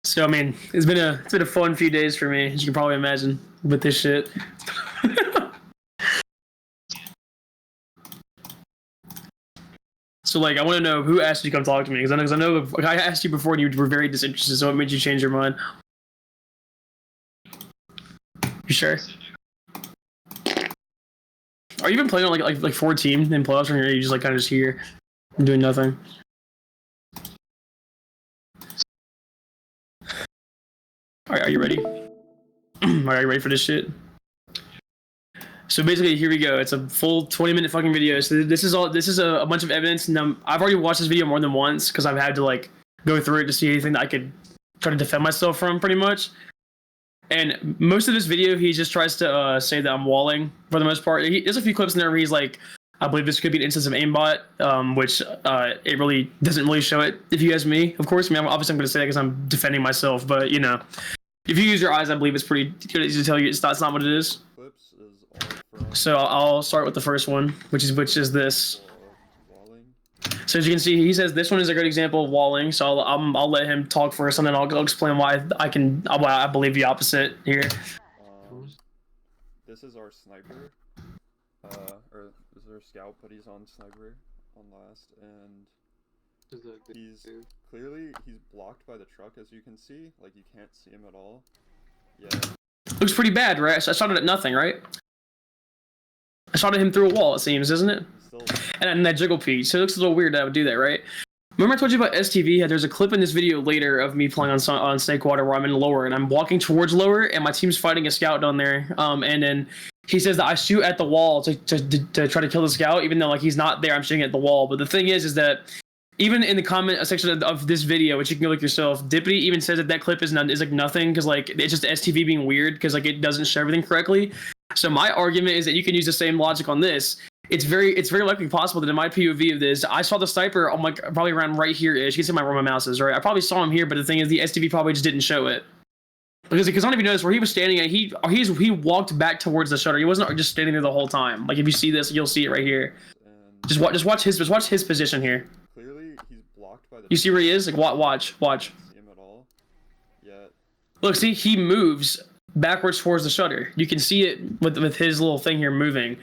So I mean, it's been a fun few days for me, as you can probably imagine, with this shit. So like, I want to know who asked you to come talk to me, because I know I asked you before and you were very disinterested. So what made you change your mind? You sure? Are you even playing on like 14 in playoffs, or are you just like kind of just here doing nothing? Are you ready? Are you ready for this shit? So basically, here we go. It's a full 20-minute fucking video. So this is a bunch of evidence, and I've already watched this video more than once because I've had to like go through it to see anything that I could try to defend myself from, pretty much. And most of this video, he just tries to say that I'm walling for the most part. There's a few clips in there where he's like, I believe this could be an instance of aimbot, which it really doesn't really show it, if you ask me. Of course, I mean, obviously I'm going to say that because I'm defending myself, but you know, if you use your eyes, I believe it's pretty good easy to tell you it's not what it is. So I'll start with the first one, which is this. So as you can see, he says this one is a great example of walling. So I'll let him talk first, and then I'll explain why I believe the opposite here. This is our sniper, or this is our scout, but he's on sniper on last, and he's blocked by the truck, as you can see. Like, you can't see him at all. Yeah. Looks pretty bad, right? I shot it at nothing, right? I shot at him through a wall, it seems, isn't it? And then that jiggle peak. So it looks a little weird that I would do that, right? Remember I told you about STV? There's a clip in this video later of me playing on Snake Water where I'm in lower, and I'm walking towards lower, and my team's fighting a scout down there. And then he says that I shoot at the wall to try to kill the scout, even though like he's not there. I'm shooting at the wall. But the thing is that even in the comment section of this video, which you can go look yourself, Dippity even says that clip is like nothing because like it's just STV being weird because like it doesn't show everything correctly. So my argument is that you can use the same logic on this. It's very likely possible that in my POV of this, I saw the sniper on like probably around right here-ish. You can see where my mouse is, right? I probably saw him here, but the thing is the STV probably just didn't show it. Because I don't even notice where he was standing at. He walked back towards the shutter. He wasn't just standing there the whole time. Like if you see this, you'll see it right here. Just watch his position here. Clearly he's blocked by the. You see where he is? Like watch. See him at all? Yet. Look, see, he moves backwards towards the shutter. You can see it with his little thing here moving.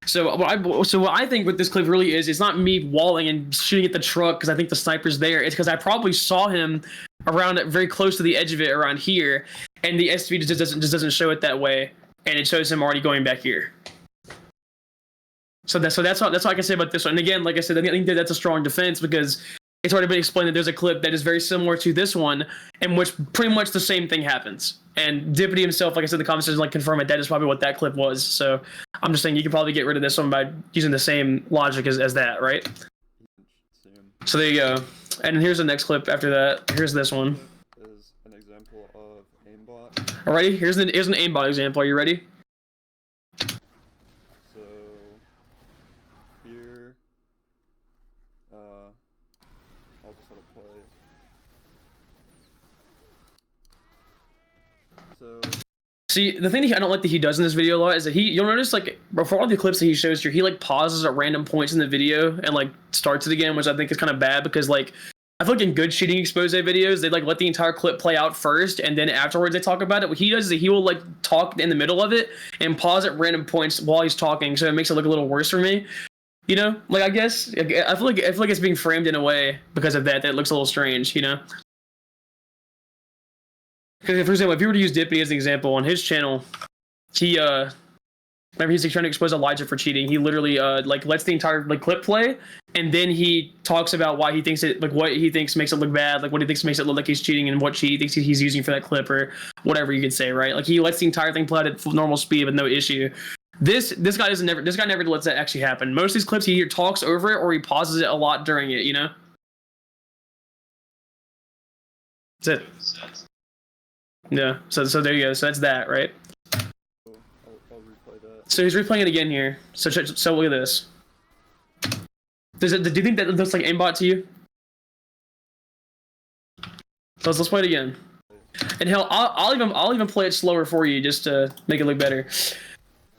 So what I think what this clip really is, it's not me walling and shooting at the truck because I think the sniper's there. It's because I probably saw him around very close to the edge of it around here, and the STV just doesn't show it that way, and it shows him already going back here. So that's all I can say about this one. And again, like I said, I think that's a strong defense because it's already been explained that there's a clip that is very similar to this one, in which pretty much the same thing happens. And Dippity himself, like I said in the comments, like confirmed that is probably what that clip was. So I'm just saying you could probably get rid of this one by using the same logic as that, right? So there you go. And here's the next clip after that. Here's this one. Is an example of aimbot. Alrighty, here's an aimbot example. Are you ready? So here, I'll just let it play. So. See, the thing I don't like that he does in this video a lot is that you'll notice like for all the clips that he shows here, he like pauses at random points in the video and like starts it again, which I think is kind of bad because like I feel like in good cheating expose videos, they like let the entire clip play out first and then afterwards they talk about it. What he does is that he will like talk in the middle of it and pause at random points while he's talking, so it makes it look a little worse for me. You know, like I guess I feel like it's being framed in a way because of that looks a little strange, you know. Because, for example, if you were to use Dippity as an example on his channel, he remember he's like, trying to expose Elijah for cheating. He literally like lets the entire like clip play, and then he talks about why he thinks it, like what he thinks makes it look bad, like what he thinks makes it look like he's cheating, and what he thinks he's using for that clip or whatever you could say, right? Like he lets the entire thing play out at normal speed with no issue. This guy never lets that actually happen. Most of these clips he either talks over it or he pauses it a lot during it. You know. That's it. Yeah, so there you go. So that's that, right? I'll replay that. So he's replaying it again here. So look at this. Do you think that looks like aimbot to you? So let's play it again. And hell, I'll even play it slower for you just to make it look better.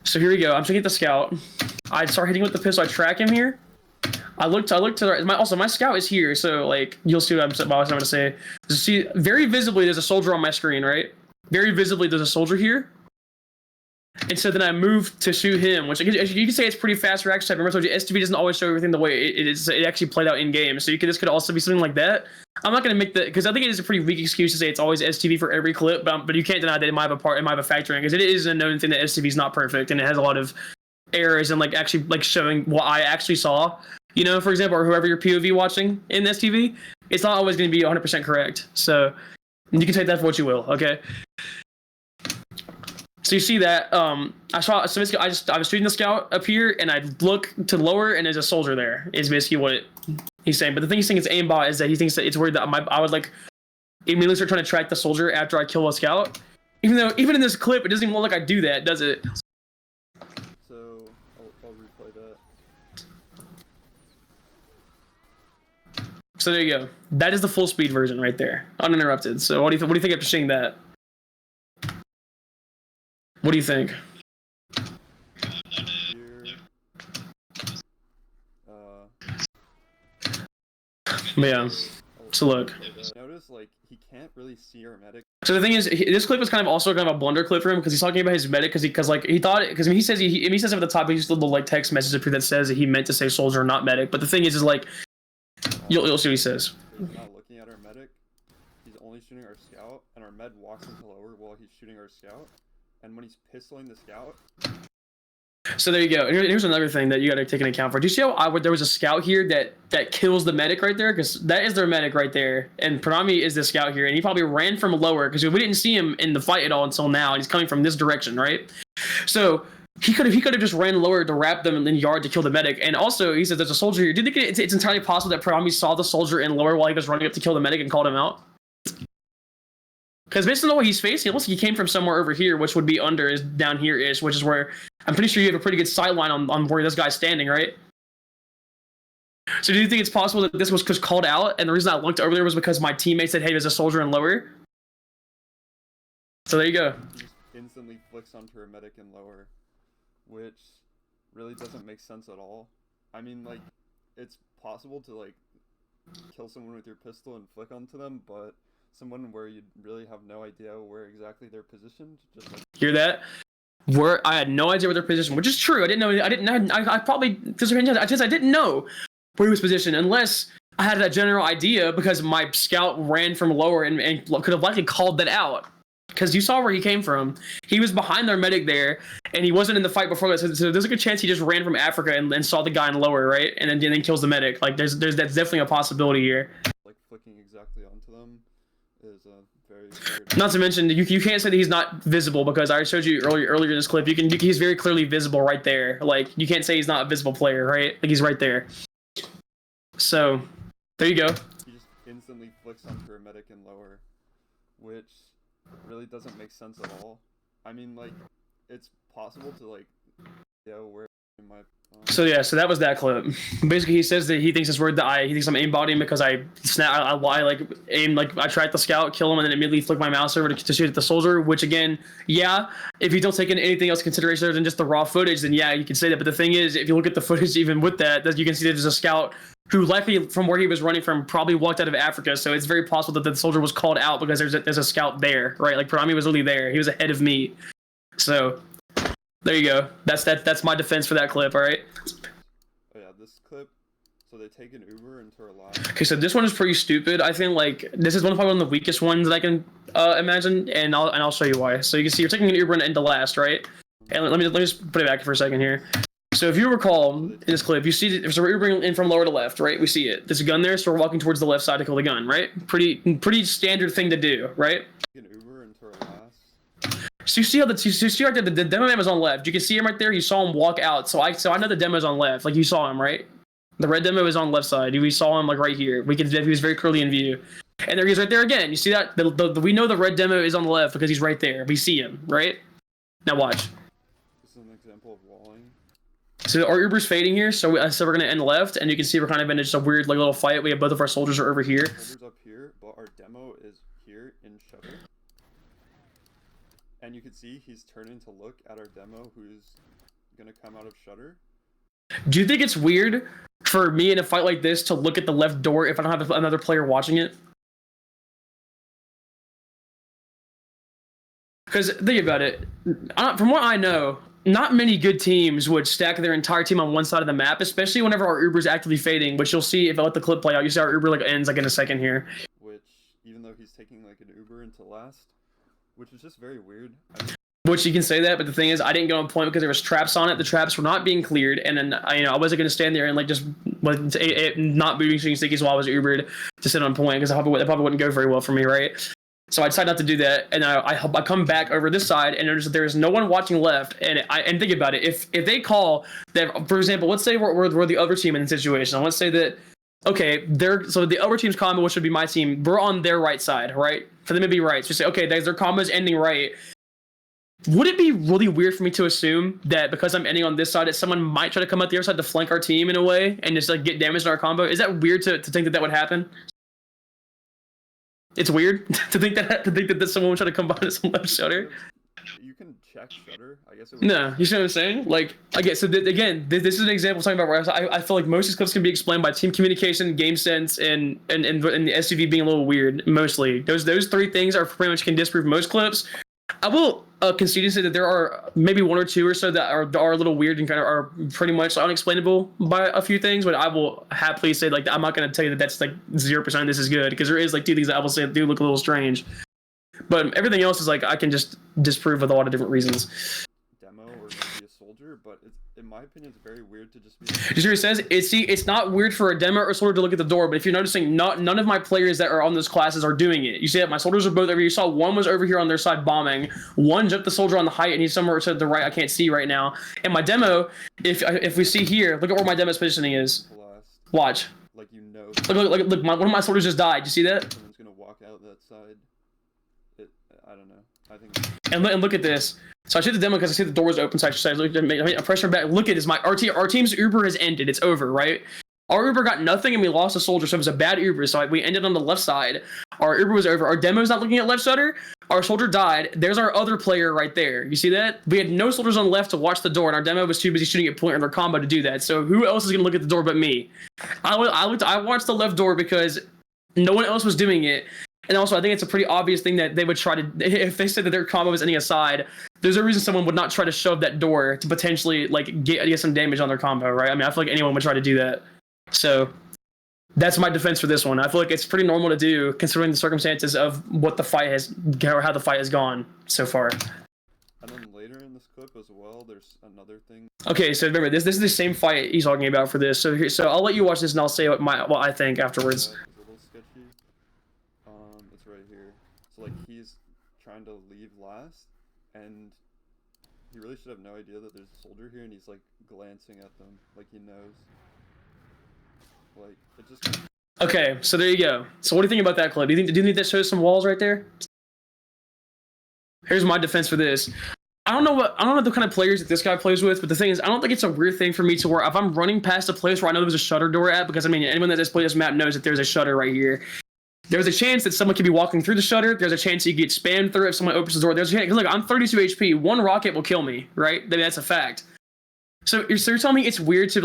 So here we go. I'm trying to get the scout. I start hitting with the pistol. I track him here. I looked to the my scout is here, so like you'll see what I'm going to say. See, very visibly there's a soldier on my screen, right? Very visibly there's a soldier here. And so then I moved to shoot him, which you can say it's pretty fast reaction time. Remember I told you STV doesn't always show everything the way it actually played out in game. So this could also be something like that. I'm not gonna make that because I think it is a pretty weak excuse to say it's always STV for every clip, but you can't deny that it might have a factor in because it is a known thing that STV is not perfect and it has a lot of errors and like actually like showing what I actually saw. You know, for example, or whoever you're POV watching in STV, it's not always going to be 100% correct. So you can take that for what you will. Okay. So you see that I was shooting the scout up here, and I look to lower, and there's a soldier there. Is basically what he's saying. But the thing he's saying it's aimbot is that he thinks that it's weird that I would like immediately start trying to track the soldier after I kill a scout. Even though even in this clip, it doesn't even look like I do that, does it? So I'll replay that. So there you go. That is the full speed version right there, uninterrupted. So what do you think after seeing that? What do you think? Yeah. So look. Notice like he can't really see our medic. So the thing is, this clip is kind of also kind of a blunder clip for him because he's talking about his medic because he says he says at the top he used a little like text message up here that says that he meant to say soldier, not medic. But the thing is like you'll see what he says. He's not looking at our medic. He's only shooting our scout, and our med walks into lower while he's shooting our scout. And when he's pistoling the scout. So there you go. Here's another thing that you got to take into account for. Do you see how there was a scout here that kills the medic right there? Because that is their medic right there. And Pranami is the scout here. And he probably ran from lower because we didn't see him in the fight at all until now. And he's coming from this direction, right? So he could have just ran lower to wrap them in the yard to kill the medic. And also, he says there's a soldier here. Do you think it's entirely possible that Pranami saw the soldier in lower while he was running up to kill the medic and called him out? Because based on the way he's facing, it looks like he came from somewhere over here, which would be down here-ish, which is where I'm pretty sure you have a pretty good sight line on where this guy's standing, right? So do you think it's possible that this was called out, and the reason I looked over there was because my teammate said, hey, there's a soldier in lower? So there you go. He just instantly flicks onto a medic in lower, which really doesn't make sense at all. I mean, like, it's possible to, like, kill someone with your pistol and flick onto them, but someone where you really have no idea where exactly they're positioned. Just like hear that? Where I had no idea where their position, which is true. I didn't know. I probably I didn't know where he was positioned unless I had a general idea because my scout ran from lower and could have likely called that out. Because you saw where he came from. He was behind their medic there, and he wasn't in the fight before that. So there's a good chance he just ran from Africa and saw the guy in lower, right? And then kills the medic. Like that's definitely a possibility here. Like flicking exactly onto them is a very not to mention you can't say that he's not visible because I showed you earlier in this clip. He's very clearly visible right there. Like you can't say he's not a visible player, right? Like he's right there. So there you go. He just instantly flicks onto a medic in lower, which really doesn't make sense at all. I mean, like it's possible to like where in my So yeah, so that was that clip. Basically, he says that he thinks it's weird that he thinks I'm aimbotting because I track the scout, kill him, and then immediately flick my mouse over to shoot at the soldier. Which again, yeah, if you don't take in anything else in consideration other than just the raw footage, then yeah, you can say that. But the thing is, if you look at the footage, even with that you can see that there's a scout who likely from where he was running from probably walked out of Africa. So it's very possible that the soldier was called out because there's a scout there, right? Like Pranami was literally there. He was ahead of me. So there you go. That's my defense for that clip, all right? Oh yeah, this clip, so they take an Uber into our lab. Okay, so this one is pretty stupid. I think like this is probably one of the weakest ones that I can imagine, and I'll show you why. So you can see you're taking an Uber into last, right? And let me just put it back for a second here. So if you recall in this clip, you see so we're Ubering in from lower to left, right? We see it. There's a gun there, so we're walking towards the left side to kill the gun, right? Pretty standard thing to do, right? Take an Uber into our last. So you see how the demo man was on left. You can see him right there. You saw him walk out. So I know the demo's on left. Like you saw him, right? The red demo is on left side. We saw him like right here. He was very clearly in view. And there he is right there again. You see that? We know the red demo is on the left because he's right there. We see him, right? Now watch. This is an example of walling. So our Uber's fading here. So we're gonna end left, and you can see we're kind of in just a weird like little fight. We have both of our soldiers are over here. Soldiers up here, but our demo is here in shutter. And you can see he's turning to look at our demo who's gonna come out of shutter. Do you think it's weird for me in a fight like this to look at the left door if I don't have another player watching it? Because think about it. From what I know, not many good teams would stack their entire team on one side of the map, especially whenever our Uber's actively fading, which you'll see if I let the clip play out. You see our Uber like ends like in a second here. Which, even though he's taking like an Uber into last, which is just very weird. Which you can say that, but the thing is, I didn't get on point because there was traps on it. The traps were not being cleared, and then I wasn't going to stand there and like just not moving shooting stickies while I was Ubered to sit on point because that probably wouldn't go very well for me, right? So I decided not to do that, and I come back over this side, and there's no one watching left, and think about it. If they call that, for example, let's say we're the other team in the situation. Let's say that okay, so the other team's combo, which would be my team, we're on their right side, right? For them to be right, so say okay, their combo's ending right. Would it be really weird for me to assume that because I'm ending on this side, that someone might try to come out the other side to flank our team in a way and just like get damaged in our combo? Is that weird to think that would happen? It's weird to think that someone would try to come behind us on left shutter. You can check shutter, I guess. No, you see what I'm saying? Like, I guess so. Again, this is an example talking about where I feel like most of these clips can be explained by team communication, game sense, and the SUV being a little weird. Mostly, those three things are pretty much can disprove most clips. I will concede to say that there are maybe one or two or so that are a little weird and kind of are pretty much unexplainable by a few things, but I will happily say like I'm not going to tell you that that's like 0% this is good, because there is like two things that I will say do look a little strange, but everything else is like I can just disprove with a lot of different reasons. Demo or maybe a soldier, but it's, in my opinion, it's very weird to just be. Just what it says, it's not weird for a demo or soldier to look at the door, but if you're noticing, none of my players that are on those classes are doing it. You see that my soldiers are both over here. You saw one was over here on their side bombing. One jumped the soldier on the height, and he's somewhere to the right. I can't see right now. And my demo, if we see here, look at where my demo's positioning is. Watch. Like you know. Look, one of my soldiers just died. You see that? Someone's gonna walk out that side. I don't know. I think. And look at this. So I shoot the demo because I see the door was open, so I pressure back. Look at this. Our team's Uber has ended. It's over, right? Our Uber got nothing, and we lost a soldier, so it was a bad Uber. So we ended on the left side. Our Uber was over. Our demo's not looking at left shutter. Our soldier died. There's our other player right there. You see that? We had no soldiers on the left to watch the door, and our demo was too busy shooting at point in their combo to do that. So who else is gonna look at the door but me? I watched the left door because no one else was doing it. And also, I think it's a pretty obvious thing that they would try to, if they said that their combo was ending aside, there's a reason someone would not try to shove that door to potentially like get some damage on their combo, right? I mean, I feel like anyone would try to do that. So that's my defense for this one. I feel like it's pretty normal to do considering the circumstances of what the fight has, or how the fight has gone so far. And then later in this clip as well, there's another thing. Okay, so remember, this is the same fight he's talking about for this. So I'll let you watch this and I'll say what I think afterwards. It's right here. So like he's trying to leave last, and he really should have no idea that there's a soldier here, and he's like glancing at them like he knows. Like it just. Okay, so there you go. So what do you think about that clip? Do you think that shows some walls right there? Here's my defense for this. I don't know what the kind of players that this guy plays with, but the thing is, I don't think it's a weird thing for me to where if I'm running past a place where I know there's a shutter door at, because I mean anyone that has played this map knows that there's a shutter right here. There's a chance that someone could be walking through the shutter. There's a chance you get spammed through if someone opens the door. There's a chance, look, I'm 32 HP. One rocket will kill me, right? I mean, that's a fact. So you're telling me it's weird to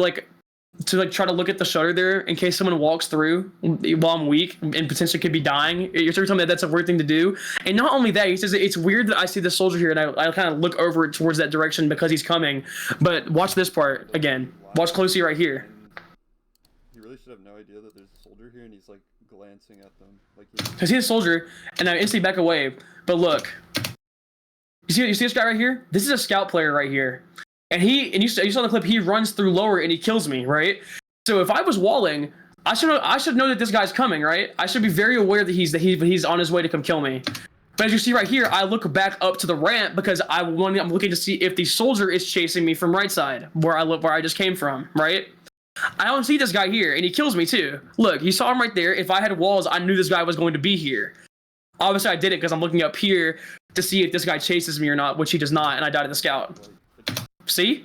try to look at the shutter there in case someone walks through while I'm weak and potentially could be dying? You're telling me that that's a weird thing to do? And not only that, he says it's weird that I see the soldier here and I kind of look over towards that direction because he's coming. But watch this part again. Watch closely right here. He really should have no idea that there's a soldier here, and he's like glancing at them like I see the soldier and I instantly back away. But look, you see this guy right here? This is a scout player right here. And you saw the clip, he runs through lower and he kills me, right? So if I was walling, I should know that this guy's coming, right? I should be very aware that he's on his way to come kill me. But as you see right here, I look back up to the ramp because I'm looking to see if the soldier is chasing me from right side, where I just came from, right? I don't see this guy here, and he kills me too. Look, you saw him right there. If I had walls, I knew this guy was going to be here. Obviously, I did it because I'm looking up here to see if this guy chases me or not, which he does not, and I died at the scout. See?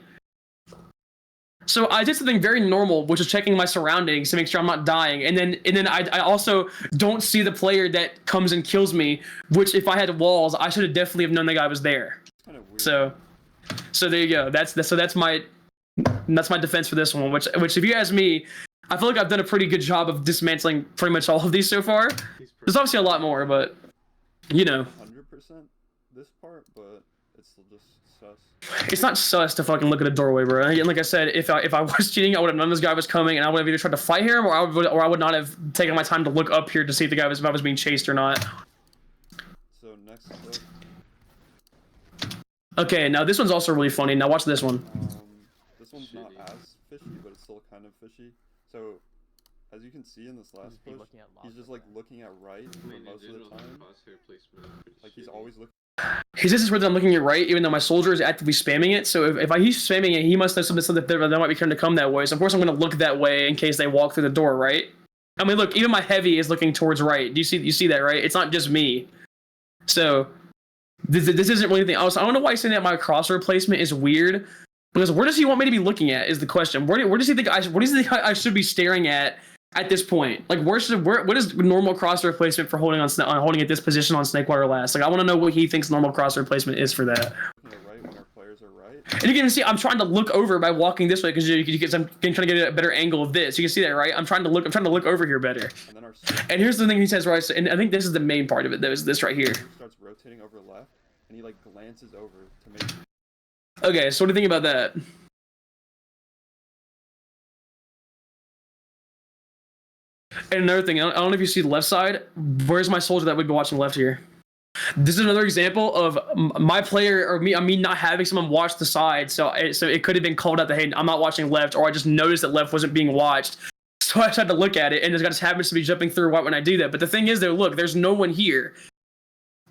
So I did something very normal, which is checking my surroundings to make sure I'm not dying. And then I also don't see the player that comes and kills me, which if I had walls, I should have definitely have known the guy was there. So there you go. That's And that's my defense for this one, which if you ask me, I feel like I've done a pretty good job of dismantling pretty much all of these so far. There's obviously a lot more, but, you know. 100% this part, but it's still just sus. It's not sus to fucking look at a doorway, bro. And like I said, if I was cheating, I would have known this guy was coming, and I would have either tried to fight him, or I would not have taken my time to look up here to see if if I was being chased or not. So next clip. Okay, now this one's also really funny. Now watch this one. This one's not as fishy, but it's still kind of fishy. So, as you can see in this last push, he's just like looking at right for most of the time. Like he's always looking. He says it's weird that I'm looking at right, even though my soldier is actively spamming it. So if he's spamming it, he must know something that might be trying to come that way. So of course I'm going to look that way in case they walk through the door, right? I mean, look, even my heavy is looking towards right. You see that, right? It's not just me. So this isn't really anything else. I don't know why he's saying that my crosshair placement is weird. Because where does he want me to be looking at is the question. Where does he think I should be staring at this point? Like what is normal crosshair placement for holding at this position on Snakewater Last? Like I want to know what he thinks normal crosshair placement is for that. Right when our players are right. And you can even see I'm trying to look over by walking this way because I'm trying to get a better angle of this. You can see that, right? I'm trying to look over here better. And here's the thing he says, right? And I think this is the main part of it. Though, is this right here. He starts rotating over left, and he like glances over to make. Okay, so what do you think about that? And another thing, I don't know if you see the left side. Where's my soldier that would be watching left here? This is another example of my player or me not having someone watch the side. So it could have been called out that, hey, I'm not watching left, or I just noticed that left wasn't being watched. So I just had to look at it, and it just happens to be jumping through right when I do that. But the thing is, though, look, there's no one here.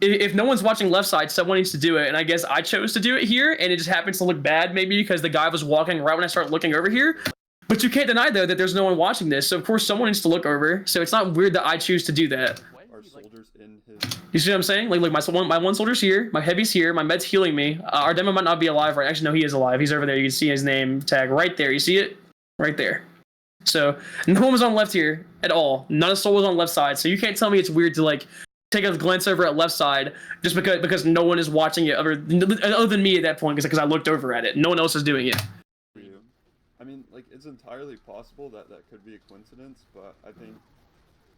If no one's watching left side, someone needs to do it. And I guess I chose to do it here, and it just happens to look bad maybe because the guy was walking right when I started looking over here. But you can't deny, though, that there's no one watching this. So, of course, someone needs to look over. So it's not weird that I choose to do that. Our soldiers in his... You see what I'm saying? Like my one soldier's here, my heavy's here, my med's healing me. Our demo might not be alive, right? Actually, no, he is alive. He's over there. You can see his name tag right there. You see it? Right there. So no one was on left here at all. Not a soul was on left side. So you can't tell me it's weird to, like, take a glance over at left side just because no one is watching it other than me at that point because I looked over at it. No one else is doing it. I mean, like, it's entirely possible that could be a coincidence, but I think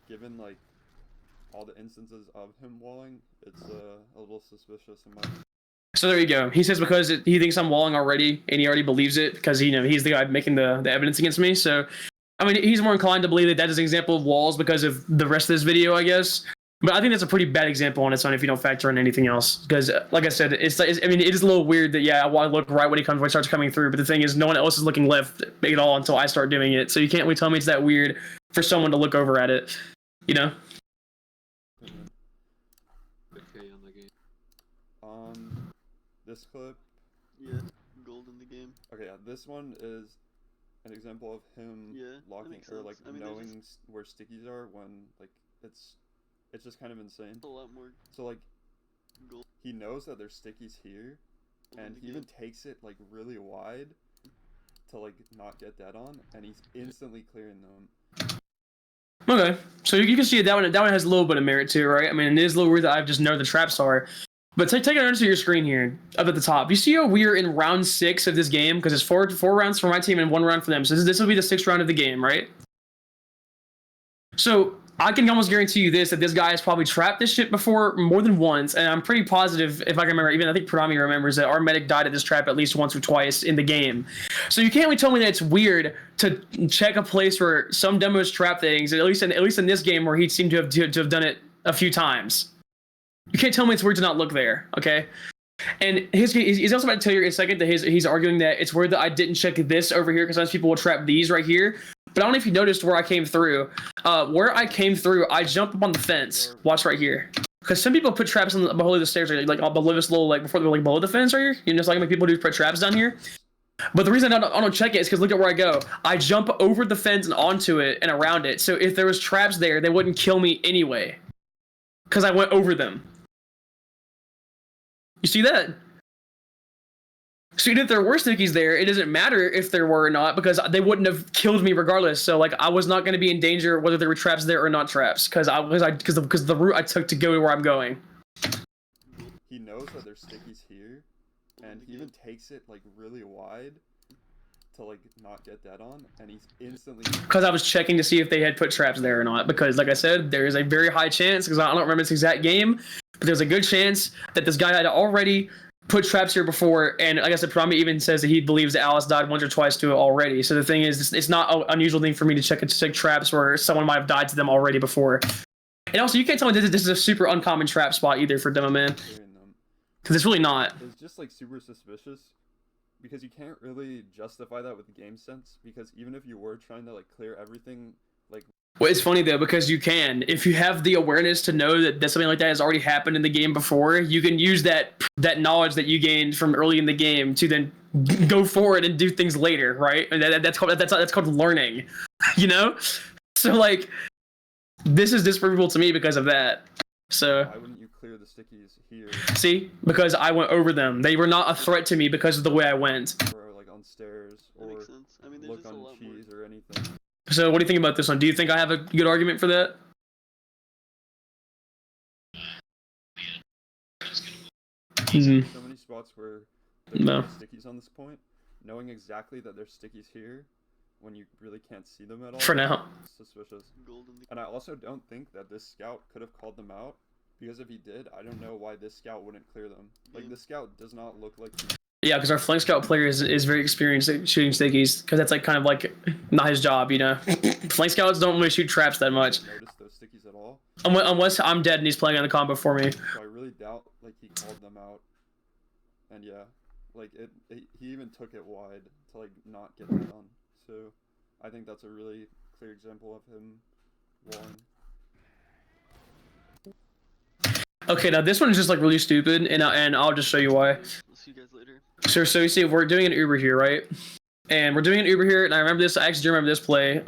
given, like, all the instances of him walling, it's a little suspicious in my... So there you go. He says because he thinks I'm walling already, and he already believes it because he's the guy making the evidence against me. So, I mean, he's more inclined to believe that is an example of walls because of the rest of this video, I guess. But I think that's a pretty bad example on its own if you don't factor in anything else. Because, like I said, it is a little weird that, yeah, I look right when he starts coming through. But the thing is, no one else is looking left at all until I start doing it. So you can't really tell me it's that weird for someone to look over at it, you know? Okay, on the game. This clip. Yeah, gold in the game. Okay, yeah, this one is an example of him locking or like knowing where stickies are when like it's just kind of insane. A lot more. So like, gold. He knows that there's stickies here, and he even takes it like really wide to like not get dead on, and he's instantly clearing them. Okay, so you can see that one has a little bit of merit to it, right? I mean, it is a little weird that I just know the traps are. But take a notice of your screen here, up at the top. You see how we're in round 6 of this game? Because it's four rounds for my team and 1 round for them. So this will be the 6th round of the game, right? So I can almost guarantee you that this guy has probably trapped this shit before more than once. And I'm pretty positive, if I can remember, even I think Pradami remembers that our medic died at this trap at least once or twice in the game. So you can't really tell me that it's weird to check a place where some demos trap things, at least in this game where he seemed to have done it a few times. You can't tell me it's weird to not look there, okay? And he's also about to tell you in a second that he's arguing that it's weird that I didn't check this over here because sometimes people will trap these right here. But I don't know if you noticed where I came through. Where I came through, I jumped up on the fence. Watch right here. Because some people put traps below the stairs, like below this little, like before they're like below the fence right here. You know, it's like people do put traps down here. But the reason I don't check it is because look at where I go. I jump over the fence and onto it and around it. So if there was traps there, they wouldn't kill me anyway. Because I went over them. You see that? So even if there were stickies there, it doesn't matter if there were or not because they wouldn't have killed me regardless. So like I was not going to be in danger whether there were traps there or not traps because the route I took to go to where I'm going. He knows that there's stickies here, and he even takes it like really wide to like not get dead on, and he's instantly. Because I was checking to see if they had put traps there or not. Because, like I said, there is a very high chance, because I don't remember this exact game, but there's a good chance that this guy had already put traps here before. And like I said, Prami even says that he believes that Alice died once or twice to it already. So the thing is, it's not an unusual thing for me to check traps where someone might have died to them already before. And also, you can't tell me this is a super uncommon trap spot either for Demo Man. Because it's really not. It's just like super suspicious. Because you can't really justify that with game sense, because even if you were trying to like clear everything, like. Well, it's funny though, because you can. If you have the awareness to know that something like that has already happened in the game before, you can use that knowledge that you gained from early in the game to then go forward and do things later, right? And that's called learning, you know. So like, this is disprovable to me because of that. So. Why wouldn't you clear the stickies here? See, because I went over them. They were not a threat to me because of the way I went. Or like on stairs, or That makes sense. I mean, there's look just a on lot cheese more. or anything. So what do you think about this one? Do you think I have a good argument for that? So many spots where there's No. no stickies on this point, knowing exactly that there's stickies here when you really can't see them at all. For now. Suspicious. Gold in the And I also don't think that this scout could have called them out, because if he did, I don't know why this scout wouldn't clear them. Like, this scout does not look like. Yeah, because our flank scout player is very experienced at shooting stickies, because that's like kind of like not his job, you know. Flank scouts don't really shoot traps that much. Notice those stickies at all. Unless I'm dead and he's playing on the combo for me. So I really doubt like he called them out. And yeah, like he even took it wide to like not get them done. So I think that's a really clear example of him walling. Okay, now this one is just like really stupid, and I'll just show you why. I'll see you guys later. So you see, we're doing an Uber here, right? And we're doing an Uber here, and I remember this. I actually do remember this play.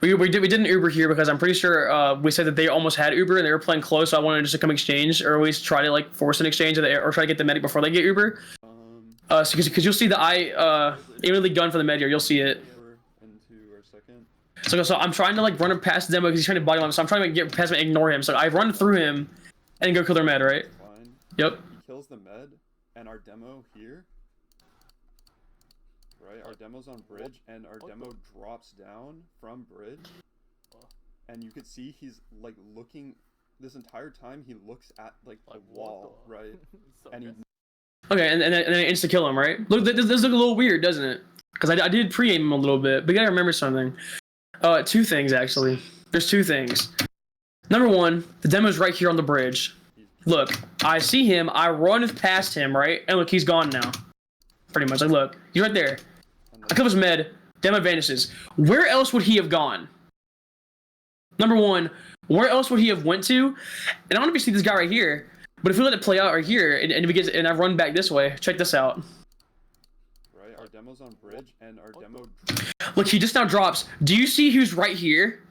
We did an Uber here because I'm pretty sure we said that they almost had Uber and they were playing close, so I wanted just to come exchange, or at least try to like force an exchange or try to get the medic before they get Uber. So because you'll see that I immediately gun for the med here, you'll see it. Into our second. So I'm trying to like run him past the demo because he's trying to body line, so I'm trying to get past him and ignore him. So I run through him and go kill their med, right? Fine. Yep. He kills the med, and our demo here. Right, our demo's on bridge, and our demo drops down from bridge, and you could see he's like looking this entire time. He looks at like the wall, right? And he. Okay, and then I insta kill him, right? Look, this looks a little weird, doesn't it? Because I did pre-aim him a little bit, but you gotta remember something. Two things actually. There's two things. Number one, the demo's right here on the bridge. Look, I see him, I run past him, right? And look, he's gone now. Pretty much. Like, look, he's right there. I kill his med, demo vanishes. Where else would he have gone? Number one, where else would he have went to? And I want to see this guy right here. But if we let it play out right here, and I run back this way, check this out. Right, our demo's on bridge, and our demo. Look, he just now drops. Do you see who's right here?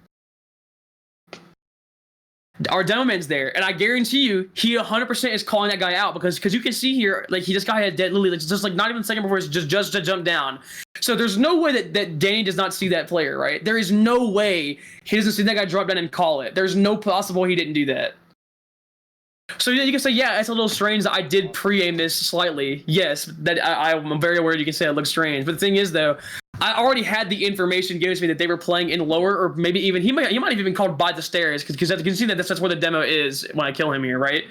Our demo man's there, and I guarantee you, he 100% is calling that guy out because you can see here, like this guy had dead literally just like not even a second before, it's just to jump down. So there's no way that Danny does not see that player, right? There is no way he doesn't see that guy drop down and call it. There's no possible he didn't do that. So you can say, yeah, it's a little strange that I did pre-aim this slightly. Yes, that I'm very aware you can say it looks strange. But the thing is, though, I already had the information given to me that they were playing in lower, or maybe even he might have even called by the stairs because you can see that that's where the demo is when I kill him here, right?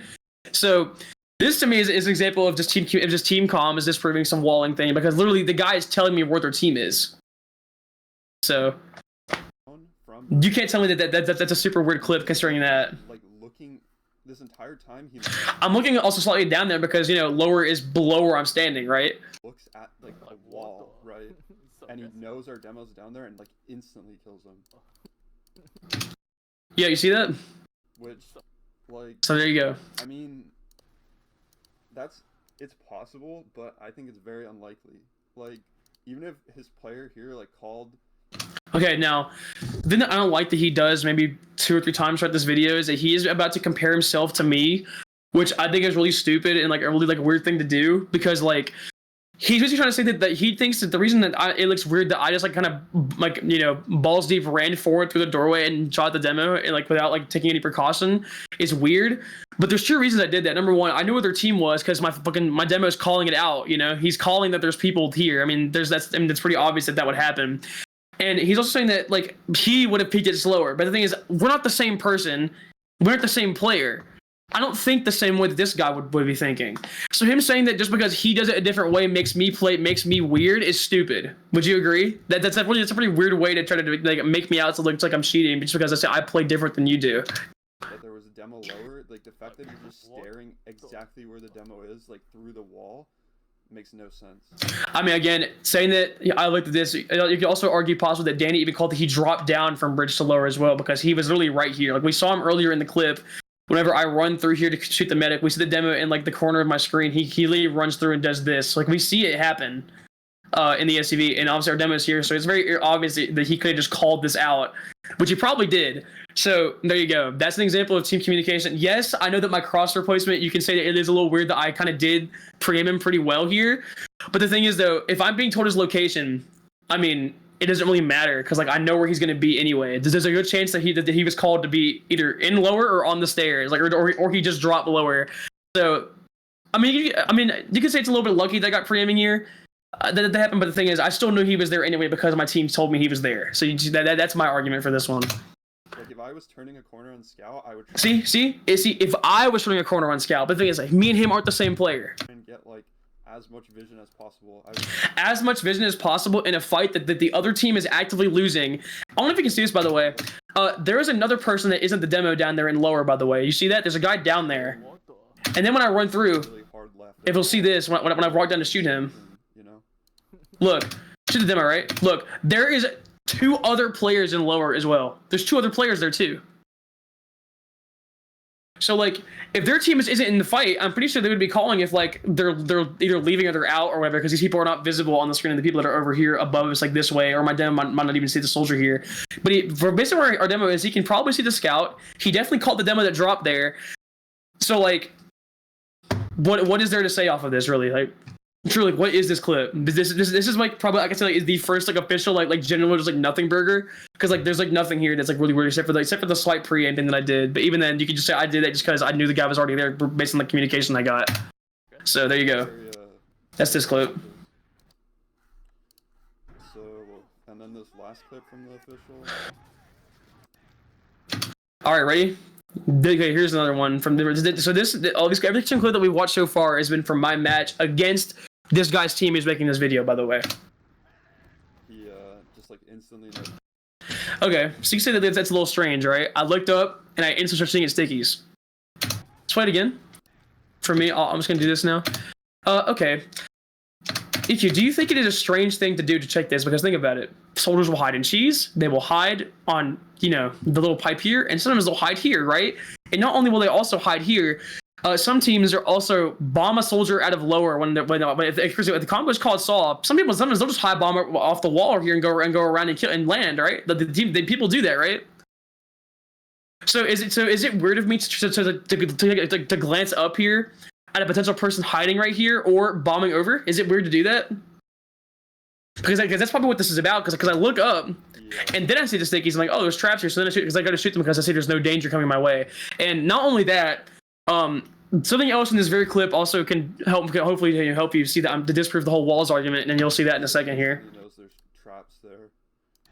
So this to me is an example of just team comm is disproving some walling thing because literally the guy is telling me where their team is. So you can't tell me that's a super weird clip considering that. Like looking. This entire time I'm looking also slightly down there because lower is below where I'm standing, right? Looks at like a wall, right? And he knows our demo's down there and like instantly kills him. Yeah, you see that? Which, like. So there you go. I mean, it's possible, but I think it's very unlikely. Like, even if his player here like called. Okay, now, the thing that I don't like that he does maybe 2 or 3 times throughout this video is that he is about to compare himself to me, which I think is really stupid and like a really like weird thing to do because like he's basically trying to say that he thinks that the reason that it looks weird that I just like kind of like, you know, balls deep ran forward through the doorway and shot the demo and like without like taking any precaution is weird. But there's two reasons I did that. Number one, I knew what their team was because my demo is calling it out. You know, he's calling that there's people here. I mean, it's pretty obvious that would happen. And he's also saying that like he would have peeked it slower. But the thing is, we're not the same person. We're not the same player. I don't think the same way that this guy would be thinking. So him saying that just because he does it a different way makes me weird is stupid. Would you agree? That's a pretty weird way to try to like make me out to look like I'm cheating just because I say I play different than you do. That there was a demo lower, like the fact that he's just staring exactly where the demo is, like through the wall, makes no sense. I mean, again, saying that I looked at this, you could also argue possibly that Danny even called that he dropped down from bridge to lower as well because he was literally right here. Like we saw him earlier in the clip. Whenever I run through here to shoot the medic, we see the demo in like the corner of my screen. He literally runs through and does this. Like we see it happen in the SCV, and obviously our demo is here, so it's very obvious that he could have just called this out, which he probably did. So there you go. That's an example of team communication. Yes, I know that my cross replacement, you can say that it is a little weird that I kind of did preempt him pretty well here. But the thing is though, if I'm being told his location, I mean, it doesn't really matter because like I know where he's gonna be anyway. There's a good chance that he was called to be either in lower or on the stairs, like or he just dropped lower. So, I mean, you could say it's a little bit lucky that I got preempting here. That happened, but the thing is, I still knew he was there anyway because my team told me he was there. So that's my argument for this one. Like if I was turning a corner on Scout, I would see if I was turning a corner on Scout, but the thing is, like, me and him aren't the same player. And get like as much vision as possible. As much vision as possible in a fight that the other team is actively losing. I don't know if you can see this, by the way. There is another person that isn't the demo down there in lower, by the way. You see that? There's a guy down there. And then when I run through, if you'll see this, when I walk down to shoot him, you know, look, shoot the demo, right? Look, there is 2 other players in lower as well. There's 2 other players there too. So like, if their team isn't in the fight, I'm pretty sure they would be calling if like they're either leaving or they're out or whatever, because these people are not visible on the screen. And the people that are over here above us, like this way, or my demo might not even see the soldier here. But for based on where our demo is, he can probably see the scout. He definitely called the demo that dropped there. So like, what is there to say off of this really? Like, truly, what is this clip? This is like probably, I can say, like, is the first like official like general just like nothing burger, because like there's like nothing here that's like really weird except for the slight preempting that I did. But even then, you could just say I did that just because I knew the guy was already there based on the communication I got. So there you go. That's this clip. So and then this last clip from the official. All right, ready? Okay, here's another one from every single clip that we've watched so far has been from my match against this guy's team who's making this video, by the way. He just like instantly. Okay, so you say that that's a little strange, right? I looked up and I instantly started seeing it stickies. Let's play it again. For me, I'm just gonna do this now. Okay. EQ, do you think it is a strange thing to do to check this? Because think about it. Soldiers will hide in cheese. They will hide on, you know, the little pipe here. And sometimes they'll hide here, right? And not only will they also hide here, some teams are also bomb a soldier out of lower if the combo is called saw. Sometimes they'll just high bomb off the wall here and go around and kill and land, right? The people do that, right? So is it weird of me to glance up here at a potential person hiding right here or bombing over? Is it weird to do that? Because that's probably what this is about. Because I look up and then I see the stickies. I'm like, oh, there's traps here. So then I shoot because I got to shoot them because I see there's no danger coming my way. And not only that, something else in this very clip also can hopefully help you see that to disprove the whole walls argument, and you'll see that in a second here. He knows there's traps there.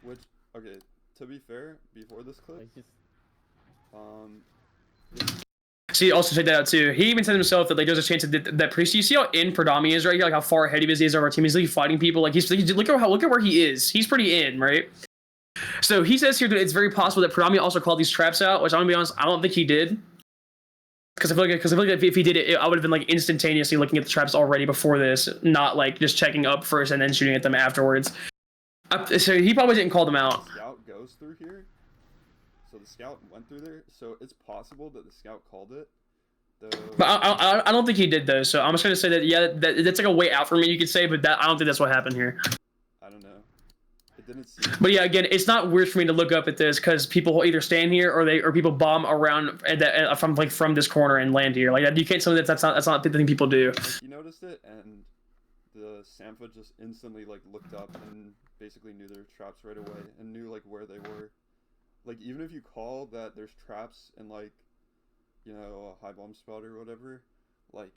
Which, okay, to be fair, before this clip, See, also check that out too. He even said himself that like there's a chance that Priest. You see how in Pradami is right here, like how far ahead he is of our team. He's like fighting people. Like look at where he is. He's pretty in, right? So he says here that it's very possible that Pradami also called these traps out, which I'm gonna be honest, I don't think he did. Because I feel like if he did it, I would have been like instantaneously looking at the traps already before this, not like just checking up first and then shooting at them afterwards. So he probably didn't call them out. The scout goes through here. So the scout went through there, so it's possible that the scout called it. But I don't think he did though. So I'm just gonna say that yeah, that's like a way out for me, you could say, but I don't think that's what happened here. I don't know. It didn't seem. But yeah, again, it's not weird for me to look up at this because people will either stand here or people bomb around from this corner and land here. Like you can't tell me that's not the thing people do. Like, you noticed it, and the sampha just instantly like looked up and basically knew their traps right away and knew like where they were. Like even if you call that there's traps in like, you know, a high bomb spot or whatever, like.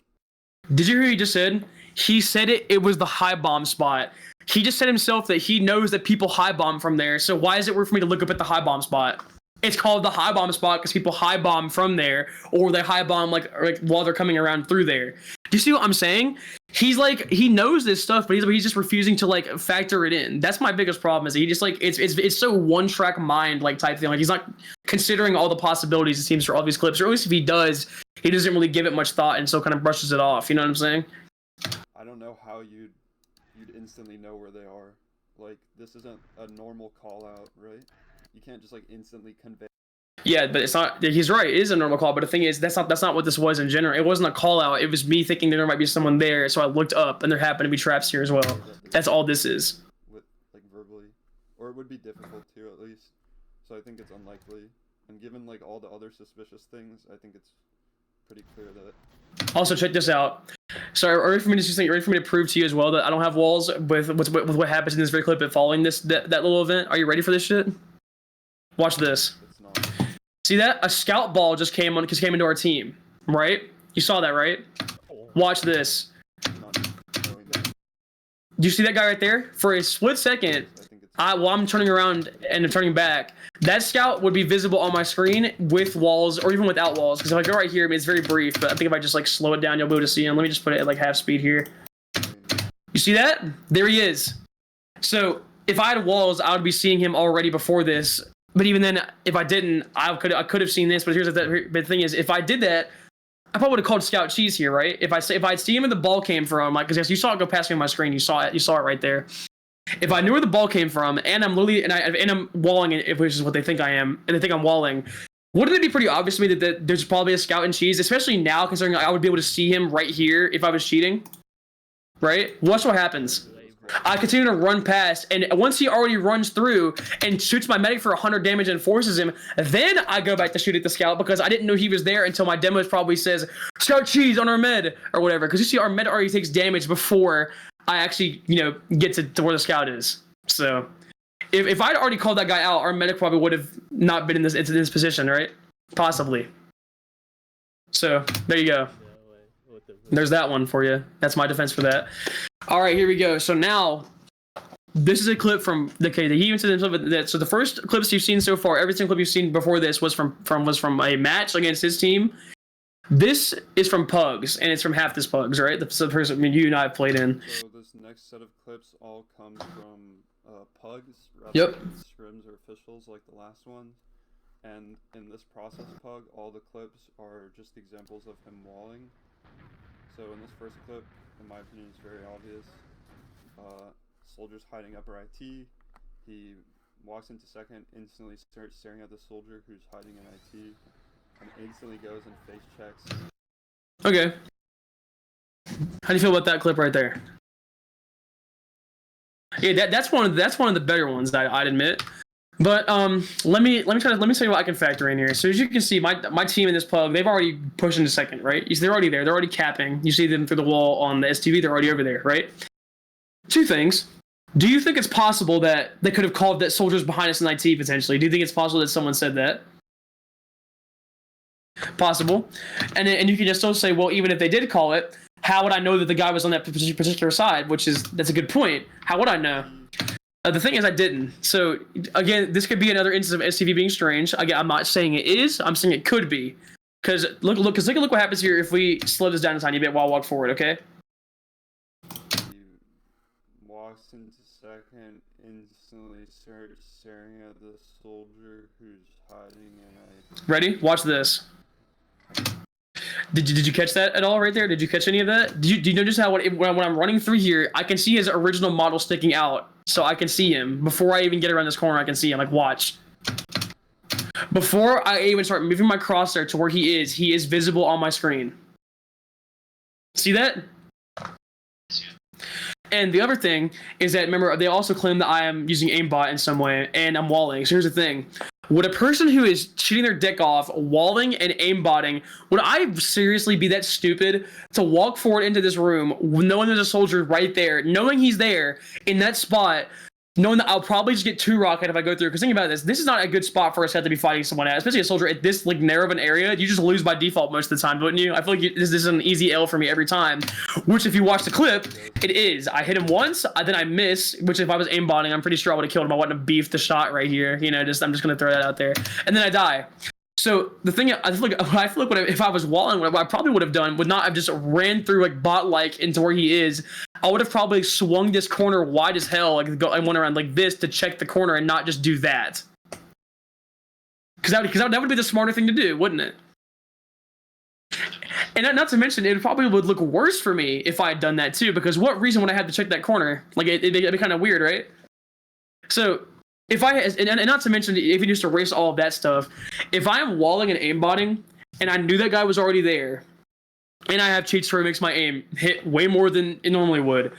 Did you hear what he just said? He said it was the high bomb spot. He just said himself that he knows that people high bomb from there. So why is it weird for me to look up at the high bomb spot? It's called the high bomb spot because people high bomb from there, or they high bomb like while they're coming around through there. Do you see what I'm saying? He's like, he knows this stuff, but he's just refusing to like factor it in. That's my biggest problem, is that he just like it's so one track mind like type thing. Like he's not considering all the possibilities, it seems, for all these clips, or at least if he does, he doesn't really give it much thought and so kind of brushes it off. You know what I'm saying? I don't know how you'd instantly know where they are. Like this isn't a normal call out, right? You can't just like instantly convey. Yeah, but it's not. He's right. It is a normal call, but the thing is, that's not what this was in general. It wasn't a call out. It was me thinking there might be someone there, so I looked up, and there happened to be traps here as well. That's all this is. With like verbally, or it would be difficult to at least. So I think it's unlikely. And given like all the other suspicious things, I think it's pretty clear that. Also, check this out. So, are you ready for me to prove to you as well that I don't have walls with what happens in this very clip and following that little event? Are you ready for this shit? Watch this. See that? A scout ball just came into our team, right? You saw that, right? Watch this. Do you see that guy right there? For a split second, while I'm turning around and I'm turning back, that scout would be visible on my screen with walls or even without walls. Because if I go right here, I mean, it's very brief, but I think if I just like slow it down, you'll be able to see him. Let me just put it at like half speed here. You see that? There he is. So if I had walls, I would be seeing him already before this. But even then, if I didn't, I could have seen this. But the thing is, if I did that, I probably would have called Scout Cheese here, right? If I'd see him and the ball came from, like, because you saw it go past me on my screen, you saw it right there. If I knew where the ball came from, and I'm literally and I'm walling it, which is what they think I am, and they think I'm walling, wouldn't it be pretty obvious to me that there's probably a Scout and Cheese, especially now, considering I would be able to see him right here if I was cheating, right? Watch what happens. I continue to run past, and once he already runs through and shoots my medic for 100 damage and forces him, then I go back to shoot at the scout because I didn't know he was there until my demo probably says, Scout Cheese on our med, or whatever. Because you see, our med already takes damage before I actually, get to where the scout is. So, if I'd already called that guy out, our medic probably would have not been in this position, right? Possibly. So, there you go. There's that one for you. That's my defense for that. All right, here we go. So now, this is a clip from he even said himself that. So the first clips you've seen so far, every single clip you've seen before this was from a match against his team. This is from Pugs, and it's from Half This Pugs, right? The person you and I have played in. So this next set of clips all come from Pugs rather than scrims or officials like the last one. And in this process Pug, all the clips are just examples of him walling. So in this first clip, in my opinion, it's very obvious. Soldier's hiding upper IT. He walks into second, instantly starts staring at the soldier who's hiding in IT, and instantly goes and face checks. Okay. How do you feel about that clip right there? Yeah, that's one of the better ones, I'd admit. But let me tell you what I can factor in here. So as you can see, my team in this pub, they've already pushed into second, right? They're already there. They're already capping. You see them through the wall on the STV. They're already over there, right? Two things. Do you think it's possible that they could have called that soldiers behind us in IT potentially? Do you think it's possible that someone said that? Possible. And you can just still say, well, even if they did call it, how would I know that the guy was on that particular side? That's a good point. How would I know? The thing is, I didn't. So, again, this could be another instance of STV being strange. Again, I'm not saying it is. I'm saying it could be. Because look what happens here if we slow this down a tiny bit while I walk forward, okay? He walks into second, instantly starts staring at the soldier who's hiding in IT. Ready? Watch this. Did you catch that at all right there? Did you catch any of that? Do you notice how when I'm running through here, I can see his original model sticking out, so I can see him before I even get around this corner. I can see him. Like, watch. Before I even start moving my crosshair to where he is visible on my screen. See that? And the other thing is that, remember, they also claim that I am using aimbot in some way, and I'm walling. So here's the thing. Would a person who is cheating their dick off, walling and aimbotting, would I seriously be that stupid to walk forward into this room knowing there's a soldier right there, knowing he's there in that spot, knowing that I'll probably just get 2-rocket if I go through? Because think about this is not a good spot for us to have to be fighting someone at, especially a soldier at this like narrow of an area. You just lose by default most of the time, wouldn't you? I feel like this is an easy L for me every time, which if you watch the clip, it is. I hit him once, then I miss, which if I was aimbotting, I'm pretty sure I would have killed him. I wouldn't have beefed the shot right here. You know, I'm just going to throw that out there. And then I die. So the thing, I feel like if I was walling, what I probably would have done would not have just ran through like bot-like into where he is. I would have probably swung this corner wide as hell, like I went around like this to check the corner and not just do that. Because that would be the smarter thing to do, wouldn't it? And not to mention, it probably would look worse for me if I had done that too. Because what reason would I have to check that corner? Like it'd be kind of weird, right? So. If I and not to mention, if you just erase all of that stuff, if I am walling and aimbotting and I knew that guy was already there, and I have cheats where it makes my aim hit way more than it normally would,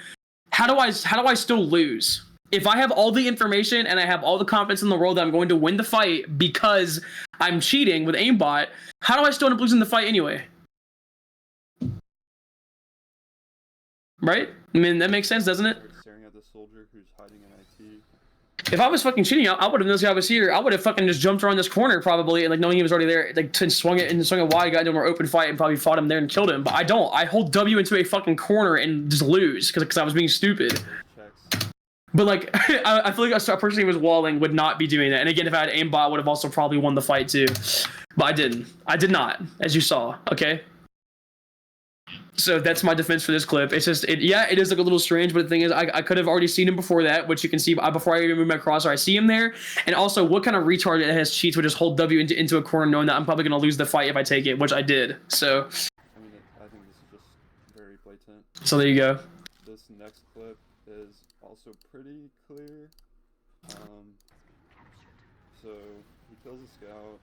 how do I still lose? If I have all the information and I have all the confidence in the world that I'm going to win the fight because I'm cheating with aimbot, how do I still end up losing the fight anyway? Right? I mean, that makes sense, doesn't it? Staring at the soldier who's hiding in IT. If I was fucking cheating, I would have known this guy was here. I would have fucking just jumped around this corner probably, and like knowing he was already there, like swung it wide, got into a more open fight, and probably fought him there and killed him. But I don't. I hold W into a fucking corner and just lose because I was being stupid. But like, I feel like a person who was walling would not be doing that. And again, if I had aimbot, I would have also probably won the fight too. But I didn't. I did not, as you saw. Okay. So that's my defense for this clip. It's just, it is like a little strange, but the thing is, I could have already seen him before that, which you can see before I even move my crosshair. I see him there, and also what kind of retard that has cheats would just hold W into a corner, knowing that I'm probably going to lose the fight if I take it, which I did. So. I mean, I think this is just very blatant. So there you go. This next clip is also pretty clear. So he kills a scout,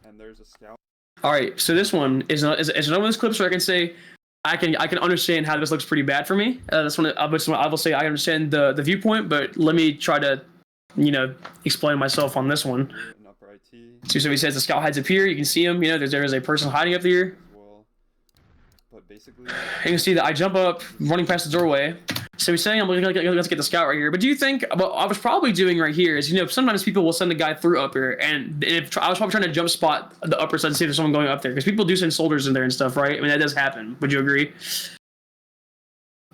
and there's a scout. All right, so this one is another one of those clips where I can say I can understand how this looks pretty bad for me. That's one I will say I understand the viewpoint, but let me try to, explain myself on this one. So he says the scout hides up here. You can see him. There is a person hiding up here. But basically, you can see that I jump up, running past the doorway. So he's saying, let's get the scout right here. But do you think, what I was probably doing right here is, sometimes people will send a guy through up here. And if I was probably trying to jump spot the upper side to see if there's someone going up there. Because people do send soldiers in there and stuff, right? I mean, that does happen. Would you agree?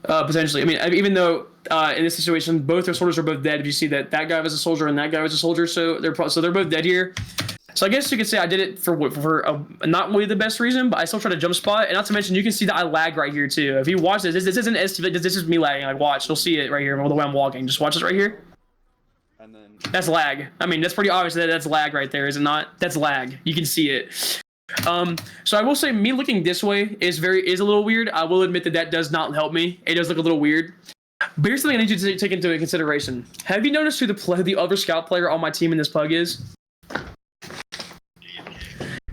Potentially. I mean, even though in this situation, both their soldiers are both dead. If you see that guy was a soldier and that guy was a soldier, so they're both dead here. So I guess you could say I did it for not really the best reason, but I still try to jump spot. And not to mention, you can see that I lag right here too. If you watch this isn't STV, this is me lagging. Like watch, you'll see it right here the way I'm walking. Just watch this right here. And then that's lag. I mean, that's pretty obvious that that's lag right there, is it not? That's lag. You can see it. So I will say me looking this way is a little weird. I will admit that does not help me. It does look a little weird. But here's something I need you to take into consideration. Have you noticed who the other scout player on my team in this pug is?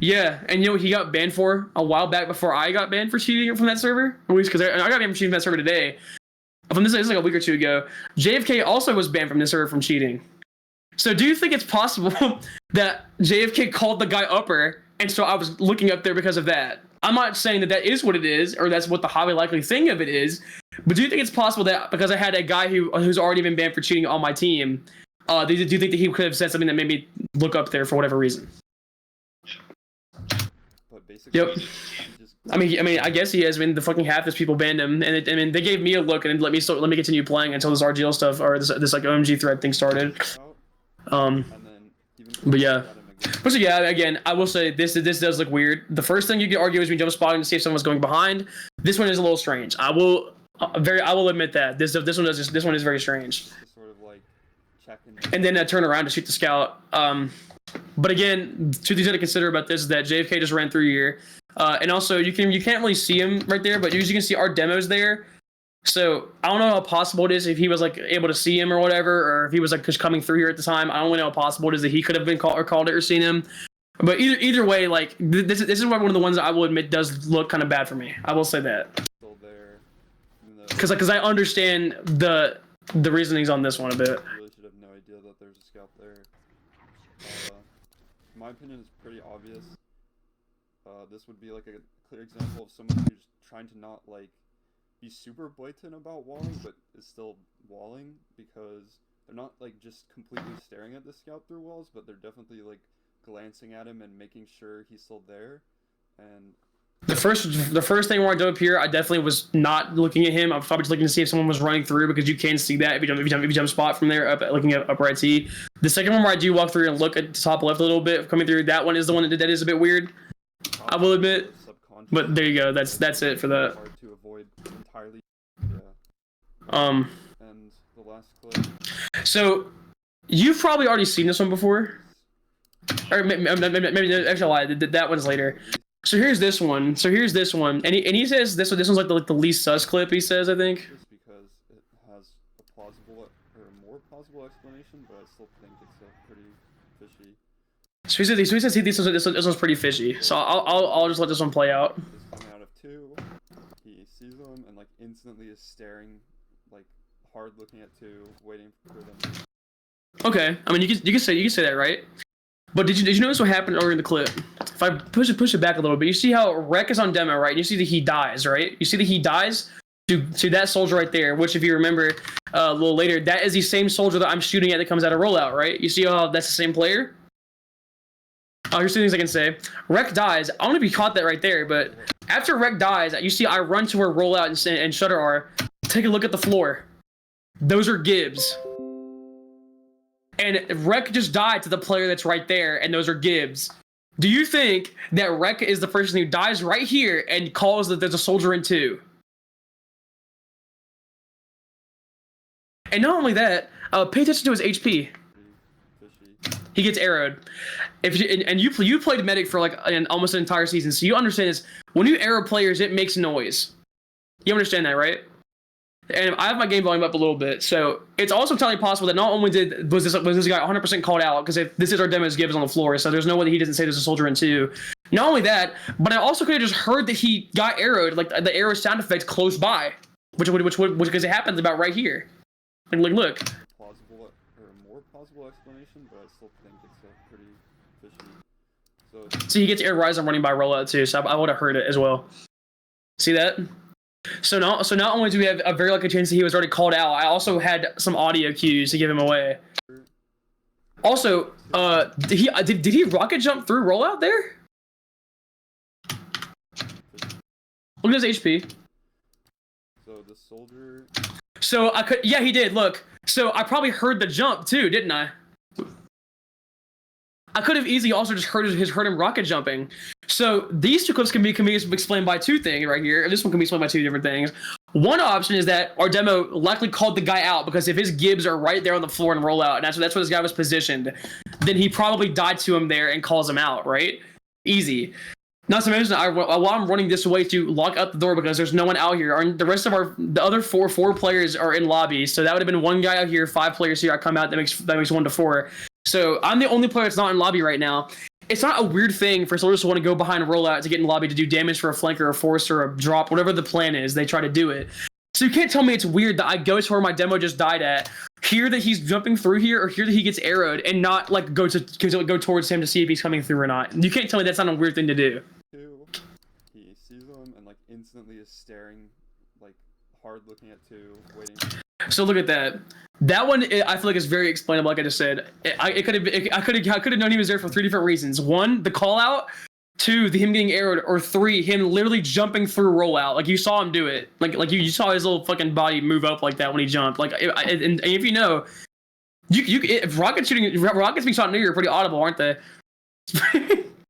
Yeah, and he got banned for a while back before I got banned for cheating from that server. At least because I got banned for cheating from that server today. This is like a week or two ago. JFK also was banned from this server from cheating. So do you think it's possible that JFK called the guy upper, and so I was looking up there because of that? I'm not saying that is what it is, or that's what the highly likely thing of it is. But do you think it's possible that because I had a guy who's already been banned for cheating on my team, do you think that he could have said something that made me look up there for whatever reason? Yep. I mean, I guess he has. I mean, the fucking half his people banned him, and they gave me a look and let me continue playing until this RGL stuff or this like OMG thread thing started. But yeah. But so yeah, again, I will say this does look weird. The first thing you could argue is we jump spotting to see if someone's going behind. This one is a little strange. I will admit that this one is very strange. And then turn around to shoot the scout. But again, two things to consider about this is that JFK just ran through here, and also you can't really see him right there, but you can see our demos there. So I don't know how possible it is if he was like able to see him or whatever, or if he was like just coming through here at the time. I don't really know how possible it is that he could have been called it or seen him. But either way, like this is one of the ones that I will admit does look kind of bad for me. I will say that. Still there, even Because I understand the reasonings on this one a bit. I really should have no idea that there's a scalp there. In my opinion, it's pretty obvious. This would be like a clear example of someone who's trying to not like be super blatant about walling, but is still walling, because they're not like just completely staring at the scalp through walls, but they're definitely like glancing at him and making sure he's still there. And the first thing where I dove up here, I definitely was not looking at him. I was probably just looking to see if someone was running through, because you can see that if you jump spot from there up looking at up right T. The second one where I do walk through and look at the top left a little bit coming through, that one is the one that is a bit weird. I will admit. But there you go. That's it for that. Hard to avoid entirely. Yeah. And the last clip. So you've probably already seen this one before. Or maybe actually I lied. That one's later. So here's this one. And he says this one's like the least sus clip, he says, I think. Just because it has a plausible or a more plausible explanation, but I still think it's pretty fishy. So he says this one's pretty fishy. So I'll just let this one play out. He's coming out of 2. He sees them and like instantly is staring, like hard looking at 2, waiting for them. Okay, I mean you can say that, right? But did you notice what happened earlier in the clip? If I push it back a little bit, you see how Rek is on demo, right? And you see that he dies, right? You see that he dies to that soldier right there, which if you remember a little later, that is the same soldier that I'm shooting at that comes out of rollout, right? You see how that's the same player? Oh, here's two things I can say. Rek dies. I want to be caught that right there, but after Rek dies, you see I run to where rollout and Shutter are. Take a look at the floor. Those are Gibbs. And Rek just died to the player that's right there, and those are Gibbs. Do you think that Rek is the person who dies right here and calls that there's a soldier in 2? And not only that, pay attention to his HP. He gets arrowed. You played medic for like almost an entire season, so you understand this. When you arrow players, it makes noise. You understand that, right? And I have my game volume up a little bit, so it's also entirely possible that not only was this guy 100% called out, because if this is our demo, Gibbs on the floor, so there's no way that he doesn't say there's a soldier in 2. Not only that, but I also could have just heard that he got arrowed, like the arrow sound effect close by, which because it happens about right here. Like look. Plausible or a more plausible explanation, but I still think it's pretty fishy. So he gets air rise and running by rollout too, so I would have heard it as well. See that? So not only do we have a very likely chance that he was already called out, I also had some audio cues to give him away. Also, did he rocket jump through rollout there? Look at his HP. So the soldier. So yeah, he did. Look, so I probably heard the jump too, didn't I? I could have easily also just heard him rocket jumping. So these two clips can be explained by 2 things right here. This one can be explained by 2 different things. One option is that our demo likely called the guy out because if his Gibbs are right there on the floor and roll out, and that's where this guy was positioned, then he probably died to him there and calls him out, right? Easy. Not to mention, while I'm running this way to lock up the door because there's no one out here. The rest of the other four players are in lobby, so that would have been 1 guy out here, 5 players here. I come out, that makes 1 to 4. So I'm the only player that's not in lobby right now. It's not a weird thing for soldiers to want to go behind a rollout to get in lobby to do damage for a flank or a force or a drop, whatever the plan is. They try to do it. So you can't tell me it's weird that I go to where my demo just died at, hear that he's jumping through here, or hear that he gets arrowed, and not like go towards him to see if he's coming through or not. You can't tell me that's not a weird thing to do. He sees them and like instantly is staring, like hard looking at 2, waiting. So look at that. That one, I feel like is very explainable. Like I just said, I could have known he was there for 3 different reasons. 1, the call out. 2, him getting arrowed, or 3, him literally jumping through rollout. Like you saw him do it. Like you saw his little fucking body move up like that when he jumped. Like and if you know, if rockets being shot near you are pretty audible, aren't they?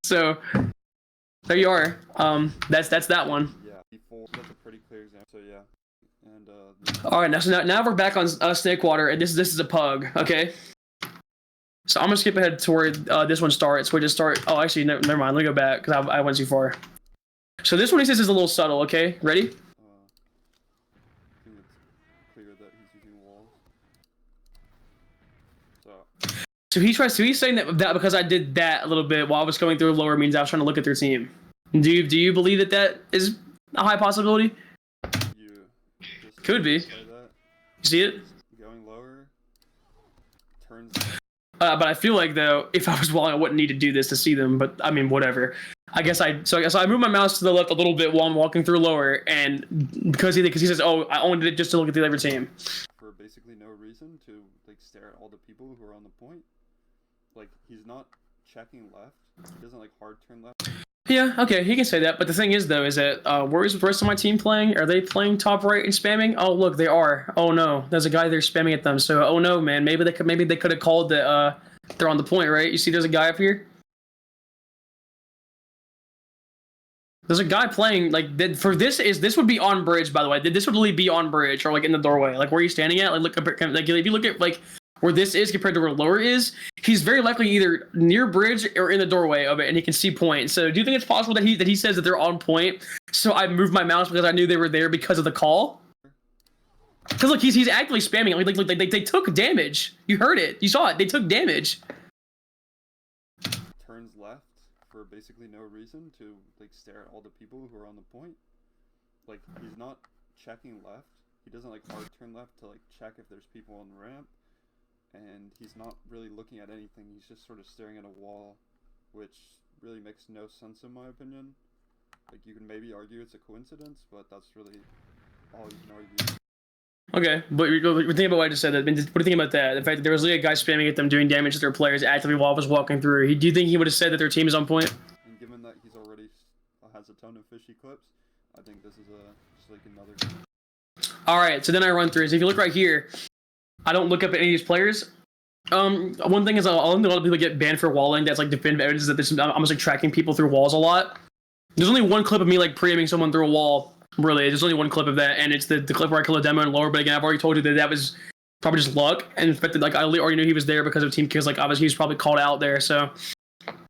So there you are. That's that one. Yeah, that's a pretty clear example. So yeah. And all right, now we're back on Snakewater, and this is a pug, okay? So I'm gonna skip ahead to where this one starts. We just start. Oh, actually, never mind. Let me go back because I went too far. So this one he says is a little subtle. Okay, ready? I think it's clear that he's using walls. So he's saying that because I did that a little bit while I was going through lower means I was trying to look at their team. Do you believe that is a high possibility? you just Could be. Say that. You see it? Going lower. Turns. But I feel like though, if I was walling, I wouldn't need to do this to see them. But I mean, whatever. I guess I move my mouse to the left a little bit while I'm walking through lower, and because he says, "Oh, I only did it just to look at the other team." For basically no reason to like stare at all the people who are on the point. Like he's not checking left. He doesn't like hard turn left. Yeah, okay, he can say that. But the thing is, though, is that where's the rest of my team playing? Are they playing top right and spamming? Oh, look, they are. Oh no, there's a guy there spamming at them. So, oh no, man, maybe they could have called that they're on the point, right? You see, there's a guy up here. There's a guy playing like this would be on bridge, by the way. This would really be on bridge or like in the doorway, like where you're standing at. Like look, like if you look at like where this is compared to where lower is, he's very likely either near bridge or in the doorway of it, and he can see point. So do you think it's possible that he says that they're on point? So I moved my mouse because I knew they were there because of the call. Because look, he's actively spamming. Like they took damage. You heard it. You saw it. They took damage. Turns left for basically no reason to like stare at all the people who are on the point. Like he's not checking left. He doesn't like hard turn left to like check if there's people on the ramp. And he's not really looking at anything. He's just sort of staring at a wall, which really makes no sense in my opinion. Like you can maybe argue it's a coincidence, but that's really all you can argue. Okay, but we're thinking about what I just said. What do you think about that? The fact that there was really a guy spamming at them, doing damage to their players actively while I was walking through. Do you think he would have said that their team is on point? And given that he's already has a ton of fishy clips, I think this is just like another. All right, so then I run through. So if you look right here, I don't look up at any of these players. One thing is, a lot of people get banned for walling. That's like definitive evidence that I'm almost like tracking people through walls a lot. There's only one clip of me like pre-aiming someone through a wall. Really, there's only one clip of that, and it's the clip where I kill a demo in lower. But again, I've already told you that was probably just luck, and in fact, that, like I already knew he was there because of team kills. Like obviously, he was probably called out there, so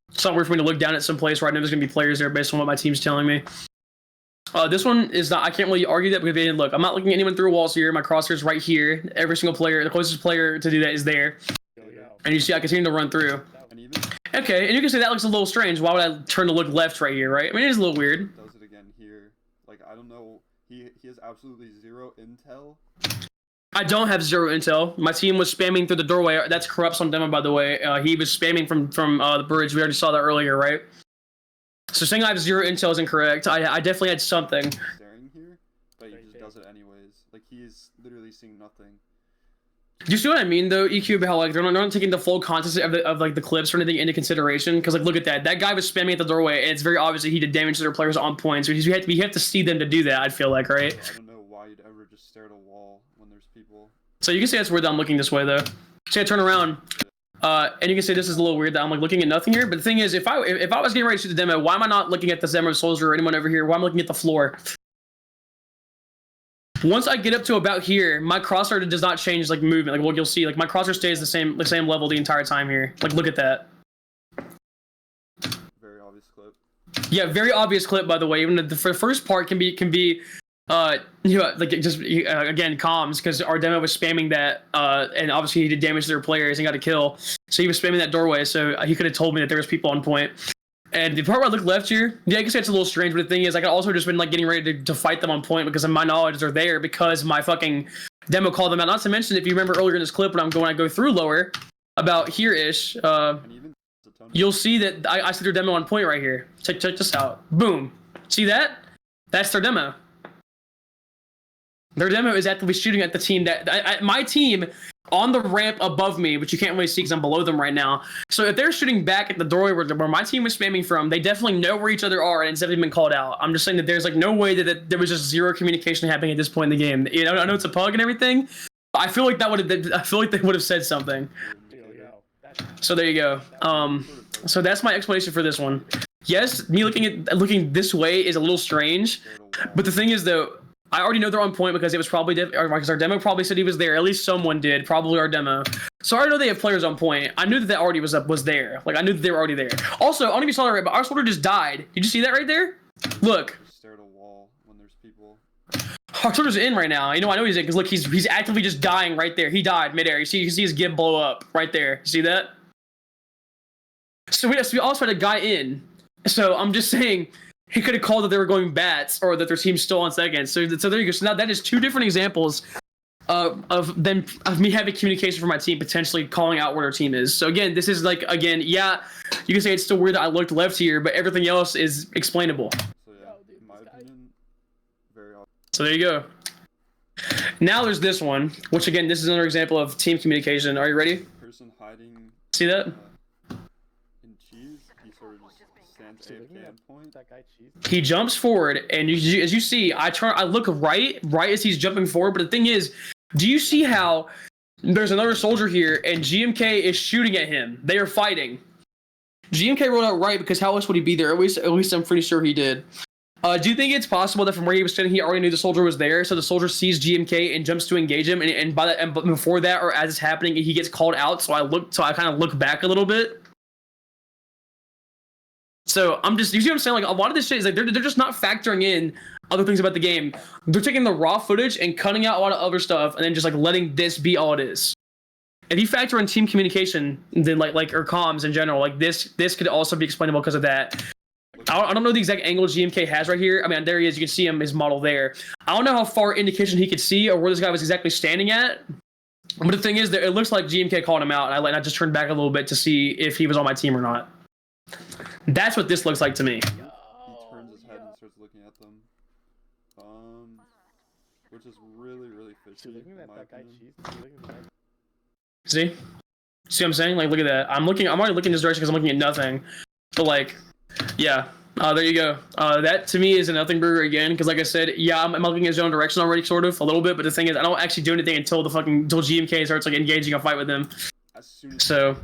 it's not weird for me to look down at some place where I know there's gonna be players there based on what my team's telling me. This one is not. I can't really argue that because look, I'm not looking at anyone through walls here. My crosshair's right here. Every single player, the closest player to do that is there, and you see I continue to run through. Okay, and you can say that looks a little strange. Why would I turn to look left right here, right? I mean, it is a little weird. Does it again here? Like I don't know. He has absolutely zero intel. I don't have zero intel. My team was spamming through the doorway. That's corrupts on demo, by the way. He was spamming from the bridge. We already saw that earlier, right? So saying I have zero intel is incorrect. I definitely had something. Staring here, but he just does it anyways. Like he is literally seeing nothing. Do you see what I mean, though, EQ? About how like they're not taking the full context of like the clips or anything into consideration? Because like look at that. That guy was spamming at the doorway, and it's very obvious that he did damage to their players on point. So we have to see them to do that. I feel like, right? I don't know why you'd ever just stare at a wall when there's people. So you can say that's weird that I'm looking this way, though. Say I turn around, and you can say this is a little weird that I'm like looking at nothing here. But the thing is, if I was getting ready to shoot the demo, why am I not looking at the demo soldier or anyone over here? Why am I looking at the floor? Once I get up to about here, my crosshair does not change like movement. Like what you'll see, like my crosshair stays the same level the entire time here. Like look at that. Very obvious clip. Yeah, very obvious clip, by the way. Even the first part can be you know, like just again comms, because our demo was spamming that, and obviously he did damage to their players and got a kill. So he was spamming that doorway, so he could have told me that there was people on point. And the part where I look left here, yeah, I guess it's a little strange, but the thing is, I could also just been like getting ready to fight them on point because of my knowledge they're there because my fucking demo called them out. Not to mention, if you remember earlier in this clip when I go through lower, about here-ish, you'll see that I see their demo on point right here. Check this out. Boom. See that? That's their demo. Their demo is actively shooting at the team that my team on the ramp above me, which you can't really see because I'm below them right now. So if they're shooting back at the doorway where my team was spamming from, they definitely know where each other are and it's definitely been called out. I'm just saying that there's like no way that there was just zero communication happening at this point in the game. You know, I know it's a pug and everything, but I feel like they would have said something. So there you go. So that's my explanation for this one. Yes, me looking this way is a little strange, but the thing is though, I already know they're on point because it was probably because our demo probably said he was there. At least someone did, probably our demo. So I already know they have players on point. I knew that already was there. Like I knew that they were already there. Also, I don't know if you saw that right, but our soldier just died. Did you see that right there? Look. Just stare at a wall when there's people. Our soldier's in right now. I know he's in because look, he's actively just dying right there. He died midair. You can see his gib blow up right there. You see that? So we also had a guy in. So I'm just saying. he could have called that they were going bats or that their team's still on second. So there you go. So now that is two different examples of me having communication from my team potentially calling out where their team is. So again, this is like, again, yeah, you can say it's still weird that I looked left here, but everything else is explainable. So yeah, in my opinion, very obvious. So there you go. Now there's this one, which again, this is another example of team communication. Are you ready? Person hiding. See that? In cheese, he sort of just stands AFK at point. That guy cheese. He jumps forward, and as you see, I look right as he's jumping forward. But the thing is, do you see how there's another soldier here, and GMK is shooting at him? They are fighting. GMK rolled out right because how else would he be there? At least I'm pretty sure he did. Do you think it's possible that from where he was standing, he already knew the soldier was there, so the soldier sees GMK and jumps to engage him, and by that, and before that, or as it's happening, he gets called out? So I kind of look back a little bit. So you see what I'm saying? Like a lot of this shit is like they're just not factoring in other things about the game. They're taking the raw footage and cutting out a lot of other stuff, and then just like letting this be all it is. If you factor in team communication, then like or comms in general, like this could also be explainable because of that. I don't know the exact angle GMK has right here. I mean, there he is. You can see him, his model there. I don't know how far indication he could see or where this guy was exactly standing at. But the thing is that it looks like GMK called him out, and I just turned back a little bit to see if he was on my team or not. That's what this looks like to me. He turns his head and starts looking at them. Which is really, really fishy. In my opinion. See what I'm saying? Like, look at that. I'm already looking this direction because I'm looking at nothing. But like, yeah. There you go. That to me is a nothing burger again, because like I said, yeah, I'm looking in his own direction already, sort of a little bit. But the thing is, I don't actually do anything until GMK starts like engaging a fight with him. So,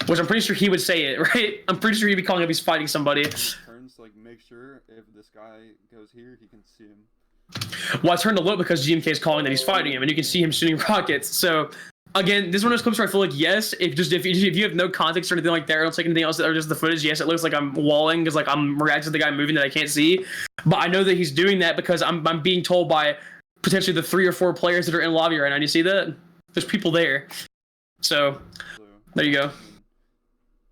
which I'm pretty sure he would say it, right? I'm pretty sure he'd be calling up he's fighting somebody. Turns, like, make sure if this guy goes here, he can see him. Well, I turned to look because GMK is calling that he's fighting him, and you can see him shooting rockets. So, again, this is one of those clips where I feel like, yes, if you have no context or anything like that, or don't take anything else, or just the footage, yes, it looks like I'm walling because like I'm reacting to the guy moving that I can't see. But I know that he's doing that because I'm being told by potentially the 3 or 4 players that are in lobby right now. Do you see that? There's people there. So there you go.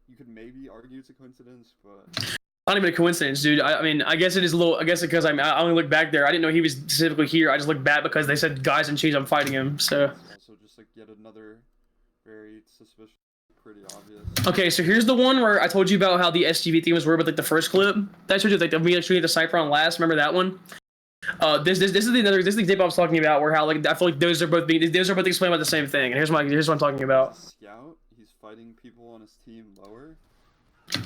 You could maybe argue it's a coincidence, but not even a coincidence, dude. I mean, I guess it is a little. I guess because I only looked back there. I didn't know he was specifically here. I just looked back because they said guys in cheese. I'm fighting him. So. Also, just like yet another very suspicious, pretty obvious. Okay, so here's the one where I told you about how the STV theme was weird, but like the first clip that I showed you, like me shooting the sniper on last. Remember that one? This is the example I was talking about where how like I feel like those are both explaining about the same thing. And here's what I'm talking about. Scout, he's fighting people on his team lower.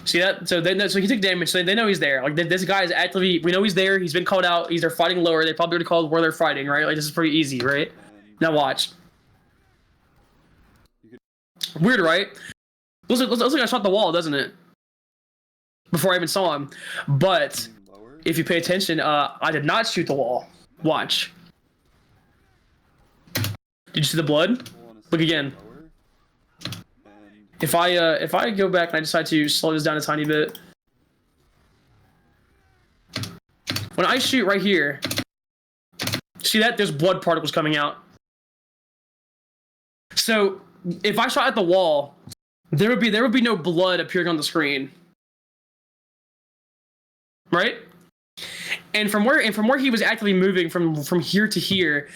See that? So so he took damage. So they know he's there. Like this guy is actively. We know he's there. He's been called out. He's there fighting lower. They probably already called where they're fighting, right? Like this is pretty easy, right? Now watch. Weird, right? Looks like I shot the wall, doesn't it? Before I even saw him. But if you pay attention, I did not shoot the wall. Watch. Did you see the blood? Look again. If I go back and I decide to slow this down a tiny bit, when I shoot right here, see that? There's blood particles coming out. So if I shot at the wall, there would be no blood appearing on the screen, right? And from where he was actively moving from here to here,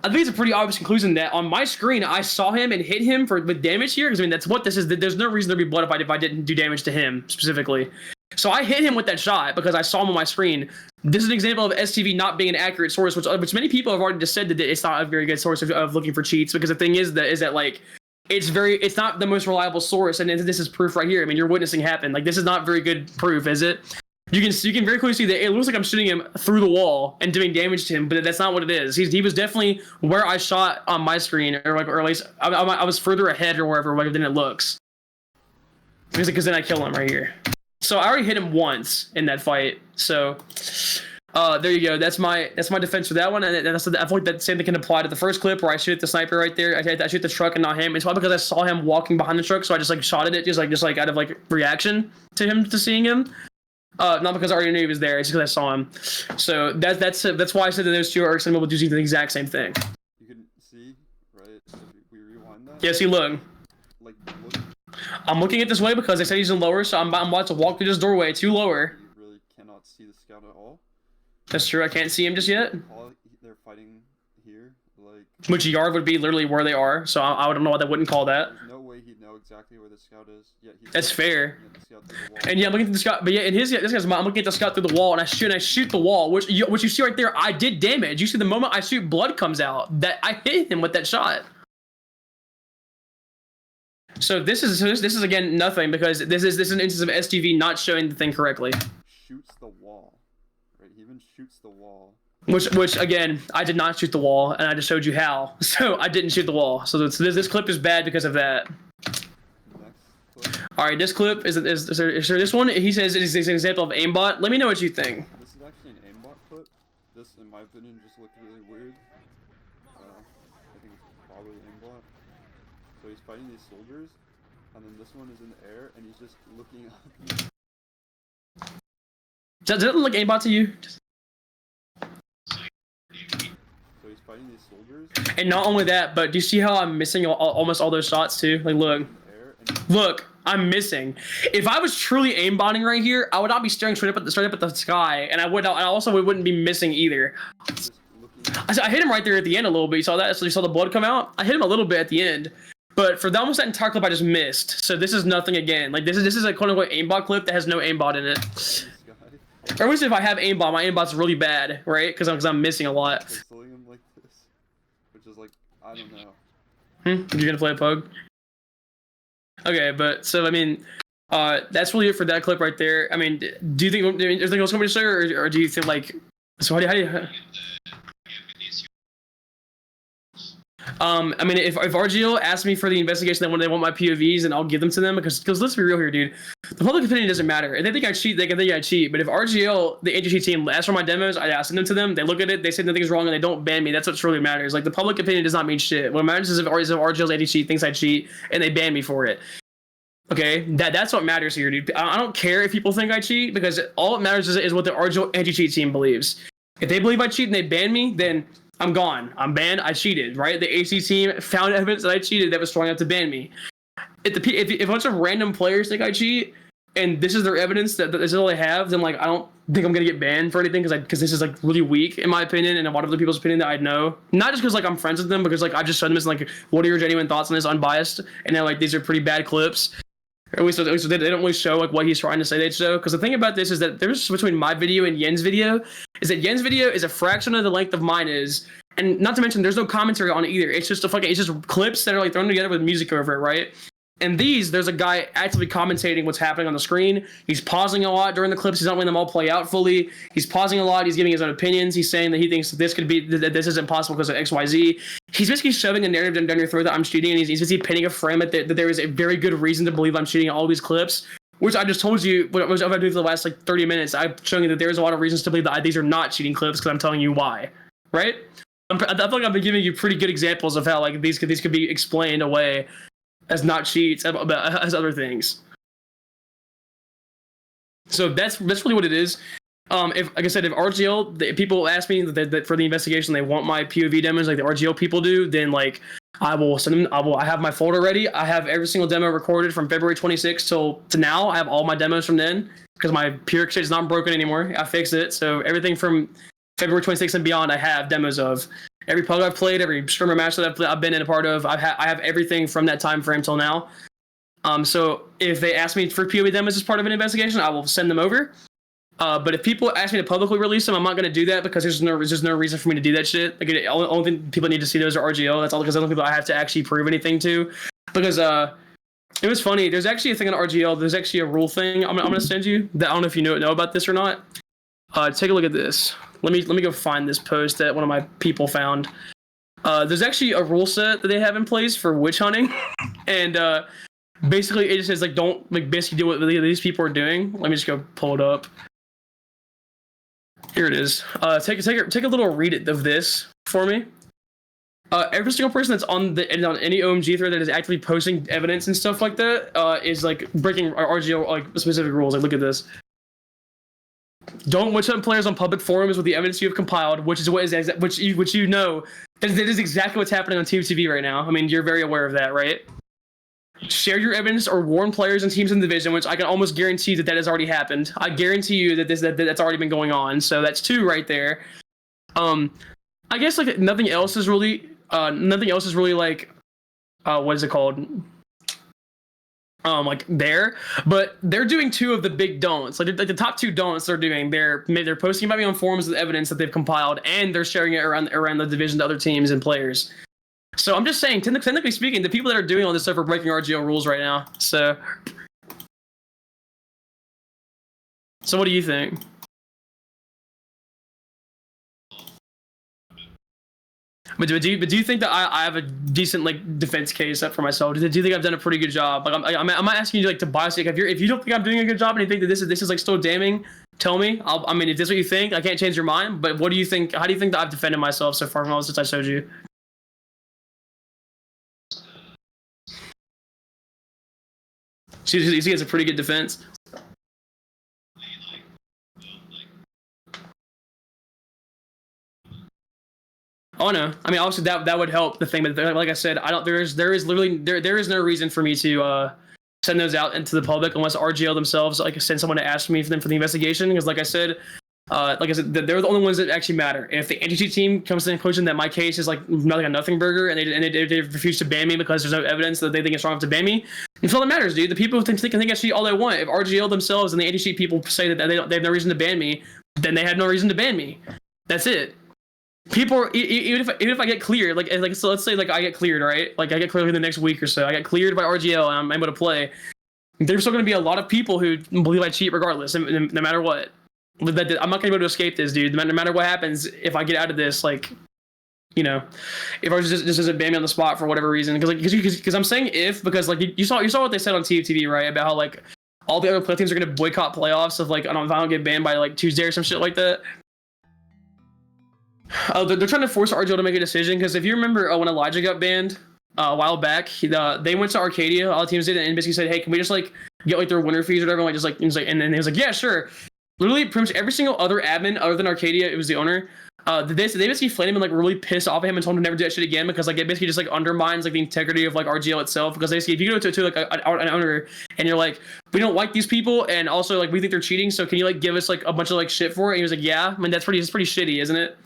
I think it's a pretty obvious conclusion that on my screen I saw him and hit him with damage here. Because I mean that's what this is. There's no reason there'd be blood if I didn't do damage to him specifically. So I hit him with that shot because I saw him on my screen. This is an example of STV not being an accurate source, which many people have already just said that it's not a very good source of looking for cheats. Because the thing is that like it's not the most reliable source, and this is proof right here. I mean, you're witnessing happen. Like this is not very good proof, is it? You can very clearly see that it looks like I'm shooting him through the wall and doing damage to him, but that's not what it is. He was definitely where I shot on my screen, or at least I was further ahead or wherever than it looks. Because then I kill him right here. So I already hit him once in that fight. So there you go. That's my defense for that one. And I feel like that same thing can apply to the first clip where I shoot the sniper right there. I shoot the truck and not him. It's probably because I saw him walking behind the truck, so I just like shot at it just like out of like reaction to seeing him. Not because I already knew he was there, it's because I saw him. So that's why I said that those two are explainable using the exact same thing. You can see, right? If we rewind that. Yeah, see, look. Like, I'm looking at this way because they said he's in lower, so I'm about to walk through this doorway to lower. You really cannot see the scout at all. That's true. I can't see him just yet. They're fighting here, like. Which yard would be literally where they are, so I don't know why they wouldn't call that. There's no way he'd know exactly where the scout is. Yeah, that's fair. The and yeah, I'm looking at the scout, but yeah, in this guy's I'm looking at the scout through the wall, and I shoot the wall, which you see right there. I did damage. You see the moment I shoot, blood comes out. That I hit him with that shot. So this is again nothing because this is an instance of STV not showing the thing correctly. Shoots the wall, right? He even shoots the wall. Which again, I did not shoot the wall, and I just showed you how. So I didn't shoot the wall. So this clip is bad because of that. All right, this clip is there this one? He says it is an example of aimbot. Let me know what you think. This is actually an aimbot clip. This, in my opinion, just looked really weird. I think it's probably aimbot. So he's fighting these soldiers, and then this one is in the air, and he's just looking up. Does it look like aimbot to you? So he's fighting these soldiers. And not only that, but do you see how I'm missing almost all those shots too? Like, look, I'm missing. If I was truly aimbotting right here, I would not be staring straight up at the sky, and I wouldn't be missing either. I hit him right there at the end a little bit. You saw that? So you saw the blood come out. I hit him a little bit at the end, but for almost that entire clip, I just missed. So this is nothing again. Like this is a quote unquote aimbot clip that has no aimbot in it. Or at least if I have aimbot, my aimbot's really bad, right? Because I'm missing a lot. Him like this, which is like, I don't know. You're gonna play a pug? Okay, but so I mean, that's really it for that clip right there. I mean, do you think is there anything else to say, or do you think like, so how do you? I mean, if RGL asks me for the investigation, then they want my POVs, and I'll give them to them because let's be real here, dude. The public opinion doesn't matter. If they think I cheat, they can think I cheat. But if RGL, the AGC team, asks for my demos, I send them to them. They look at it, they say nothing's wrong, and they don't ban me. That's what really matters. Like the public opinion does not mean shit. What matters is if RGL's AGC thinks I cheat and they ban me for it. Okay, that's what matters here, dude. I don't care if people think I cheat because all that matters is what the RGL anti-cheat team believes. If they believe I cheat and they ban me, then I'm gone. I'm banned. I cheated, right? The AC team found evidence that I cheated that was strong enough to ban me. If a bunch of random players think I cheat and this is their evidence that this is all they have, then like I don't think I'm gonna get banned for anything because this is like really weak in my opinion and a lot of other people's opinion that I know. Not just because like I'm friends with them, because like I just showed them as like, what are your genuine thoughts on this, unbiased, and they're like, these are pretty bad clips. Or at least they don't really show like what he's trying to say they'd show. Because the thing about this is that there's between my video and Yen's video is that Yen's video is a fraction of the length of mine is, and not to mention there's no commentary on it either. It's just it's just clips that are like thrown together with music over it, right? And there's a guy actively commentating what's happening on the screen. He's pausing a lot during the clips. He's not letting them all play out fully. He's pausing a lot. He's giving his own opinions. He's saying that he thinks that this isn't possible because of XYZ. He's basically shoving a narrative down your throat that I'm cheating, and he's basically painting a frame that there is a very good reason to believe I'm cheating all these clips, which I just told you what I've been doing for the last like 30 minutes. I've shown you that there's a lot of reasons to believe that these are not cheating clips because I'm telling you why, right? I feel like I've been giving you pretty good examples of how like these could be explained away as not cheats, as other things. So that's really what it is. If, like I said, if RGL, if people ask me that for the investigation they want my POV demos like the RGL people do, then like I will send them. I have my folder ready. I have every single demo recorded from February 26th to now. I have all my demos from then because my peer exchange is not broken anymore. I fixed it, so everything from February 26th and beyond, I have demos of. Every pug I've played, every streamer match that I've been in a part of, I have everything from that time frame till now. So if they ask me for POV demos as part of an investigation, I will send them over. But if people ask me to publicly release them, I'm not going to do that because there's no reason for me to do that shit. Like, only thing people need to see those are RGL. That's all, because the only people I have to actually prove anything to. Because it was funny. There's actually a thing on RGL. There's actually a rule thing I'm going to send you. That I don't know if you know about this or not. Take a look at this. Let me go find this post that one of my people found. There's actually a rule set that they have in place for witch hunting, and basically it just says like don't like basically do what these people are doing. Let me just go pull it up. Here it is. Take a little read of this for me. Every single person that's on any OMG thread that is actively posting evidence and stuff like that is like breaking RGL like specific rules. Like look at this. Don't witch hunt players on public forums with the evidence you have compiled, which you know that is exactly what's happening on Team TV right now. I mean, you're very aware of that, right? share your evidence or warn players and teams in the division, which I can almost guarantee that has already happened. I guarantee you that that's already been going on. So that's 2 right there. I guess like nothing else is really like what is it called? Like there, but they're doing 2 of the big don'ts. Like the top 2 don'ts they're doing. They're posting about me on forums with evidence that they've compiled, and they're sharing it around the division to other teams and players. So I'm just saying, technically speaking, the people that are doing all this stuff are breaking RGL rules right now. So what do you think? But do you think that I have a decent like defense case up for myself? Do you think I've done a pretty good job? Like I'm not asking you like to bias it. If you don't think I'm doing a good job and you think that this is like still damning, tell me. I mean, if this is what you think, I can't change your mind. But what do you think? How do you think that I've defended myself so far from all since I showed you? You see, it's a pretty good defense. Oh no! I mean, obviously that would help the thing, but like I said, I don't. There is no reason for me to send those out into the public unless RGL themselves like send someone to ask me for them for the investigation. Because like I said, they're the only ones that actually matter. If the NGT team comes to the conclusion that my case is like a nothing burger and they refuse to ban me because there's no evidence that they think it's wrong to ban me, it's all that matters, dude. The people think I cheat all they want. If RGL themselves and the NGT people say that they have no reason to ban me, then they have no reason to ban me. That's it. People, even if I get cleared, like so let's say like I get cleared, right? Like I get cleared in the next week or so. I get cleared by RGL and I'm able to play. There's still going to be a lot of people who believe I cheat regardless, and no matter what. I'm not going to be able to escape this, dude. No matter what happens, if I get out of this, like, you know, if I just doesn't ban me on the spot for whatever reason, because I'm saying because like you saw what they said on TFTV, right? About how like all the other play teams are going to boycott playoffs if I don't get banned by like Tuesday or some shit like that. They're trying to force RGL to make a decision because if you remember when Elijah got banned a while back, they went to Arcadia, all the teams did, and basically said, "Hey, can we just like get like their winner fees or whatever?" And then he was like, "Yeah, sure." Literally, pretty much every single other admin other than Arcadia, it was the owner. They basically flamed him and like really pissed off at him and told him to never do that shit again because like it basically just like undermines like the integrity of like RGL itself. Because basically, if you go to like an owner and you're like, "We don't like these people, and also like we think they're cheating, so can you like give us like a bunch of like shit for it?" And he was like, "Yeah." I mean, that's pretty shitty, isn't it?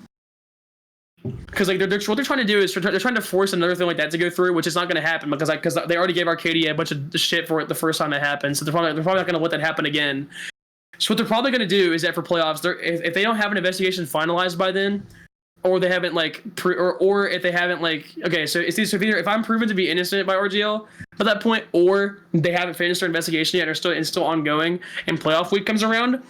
Because like what they're trying to do is they're trying to force another thing like that to go through, which is not going to happen because they already gave Arcadia a bunch of shit for it the first time it happened, so they're probably not going to let that happen again. So what they're probably going to do is that for playoffs, if they don't have an investigation finalized by then, or they haven't like or if they haven't like okay, so it's either if I'm proven to be innocent by RGL at that point, or they haven't finished their investigation yet, and it's still ongoing, and playoff week comes around.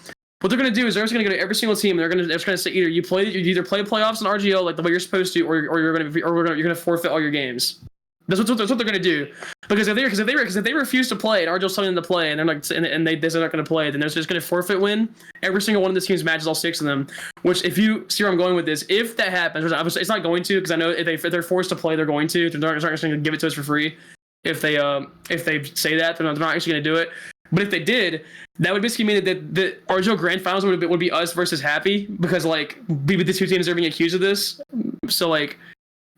What they're going to do is they're just going to go to every single team. They're going to say either you either play playoffs in RGL like the way you're supposed to, or you're going to forfeit all your games. That's what they're going to do. Because if they refuse to play and RGL's telling them to play and they're like and they're not going to play, then they're just going to forfeit win every single one of the team's matches, all 6 of them. Which if you see where I'm going with this, if that happens, it's not going to because I know if they're forced to play, they're going to. They're not going to give it to us for free. If they say that, they're not actually going to do it. But if they did, that would basically mean that the RGL Grand Finals would be us versus Happy because like the 2 teams are being accused of this. So like,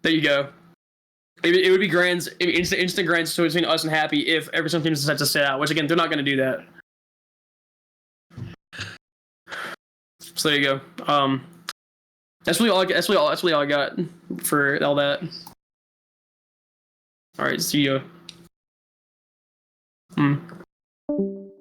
there you go. It would be grands, instant grands between us and Happy if every single team decides to sit out. Which again, they're not going to do that. So there you go. That's really all I got for all that. All right, see you.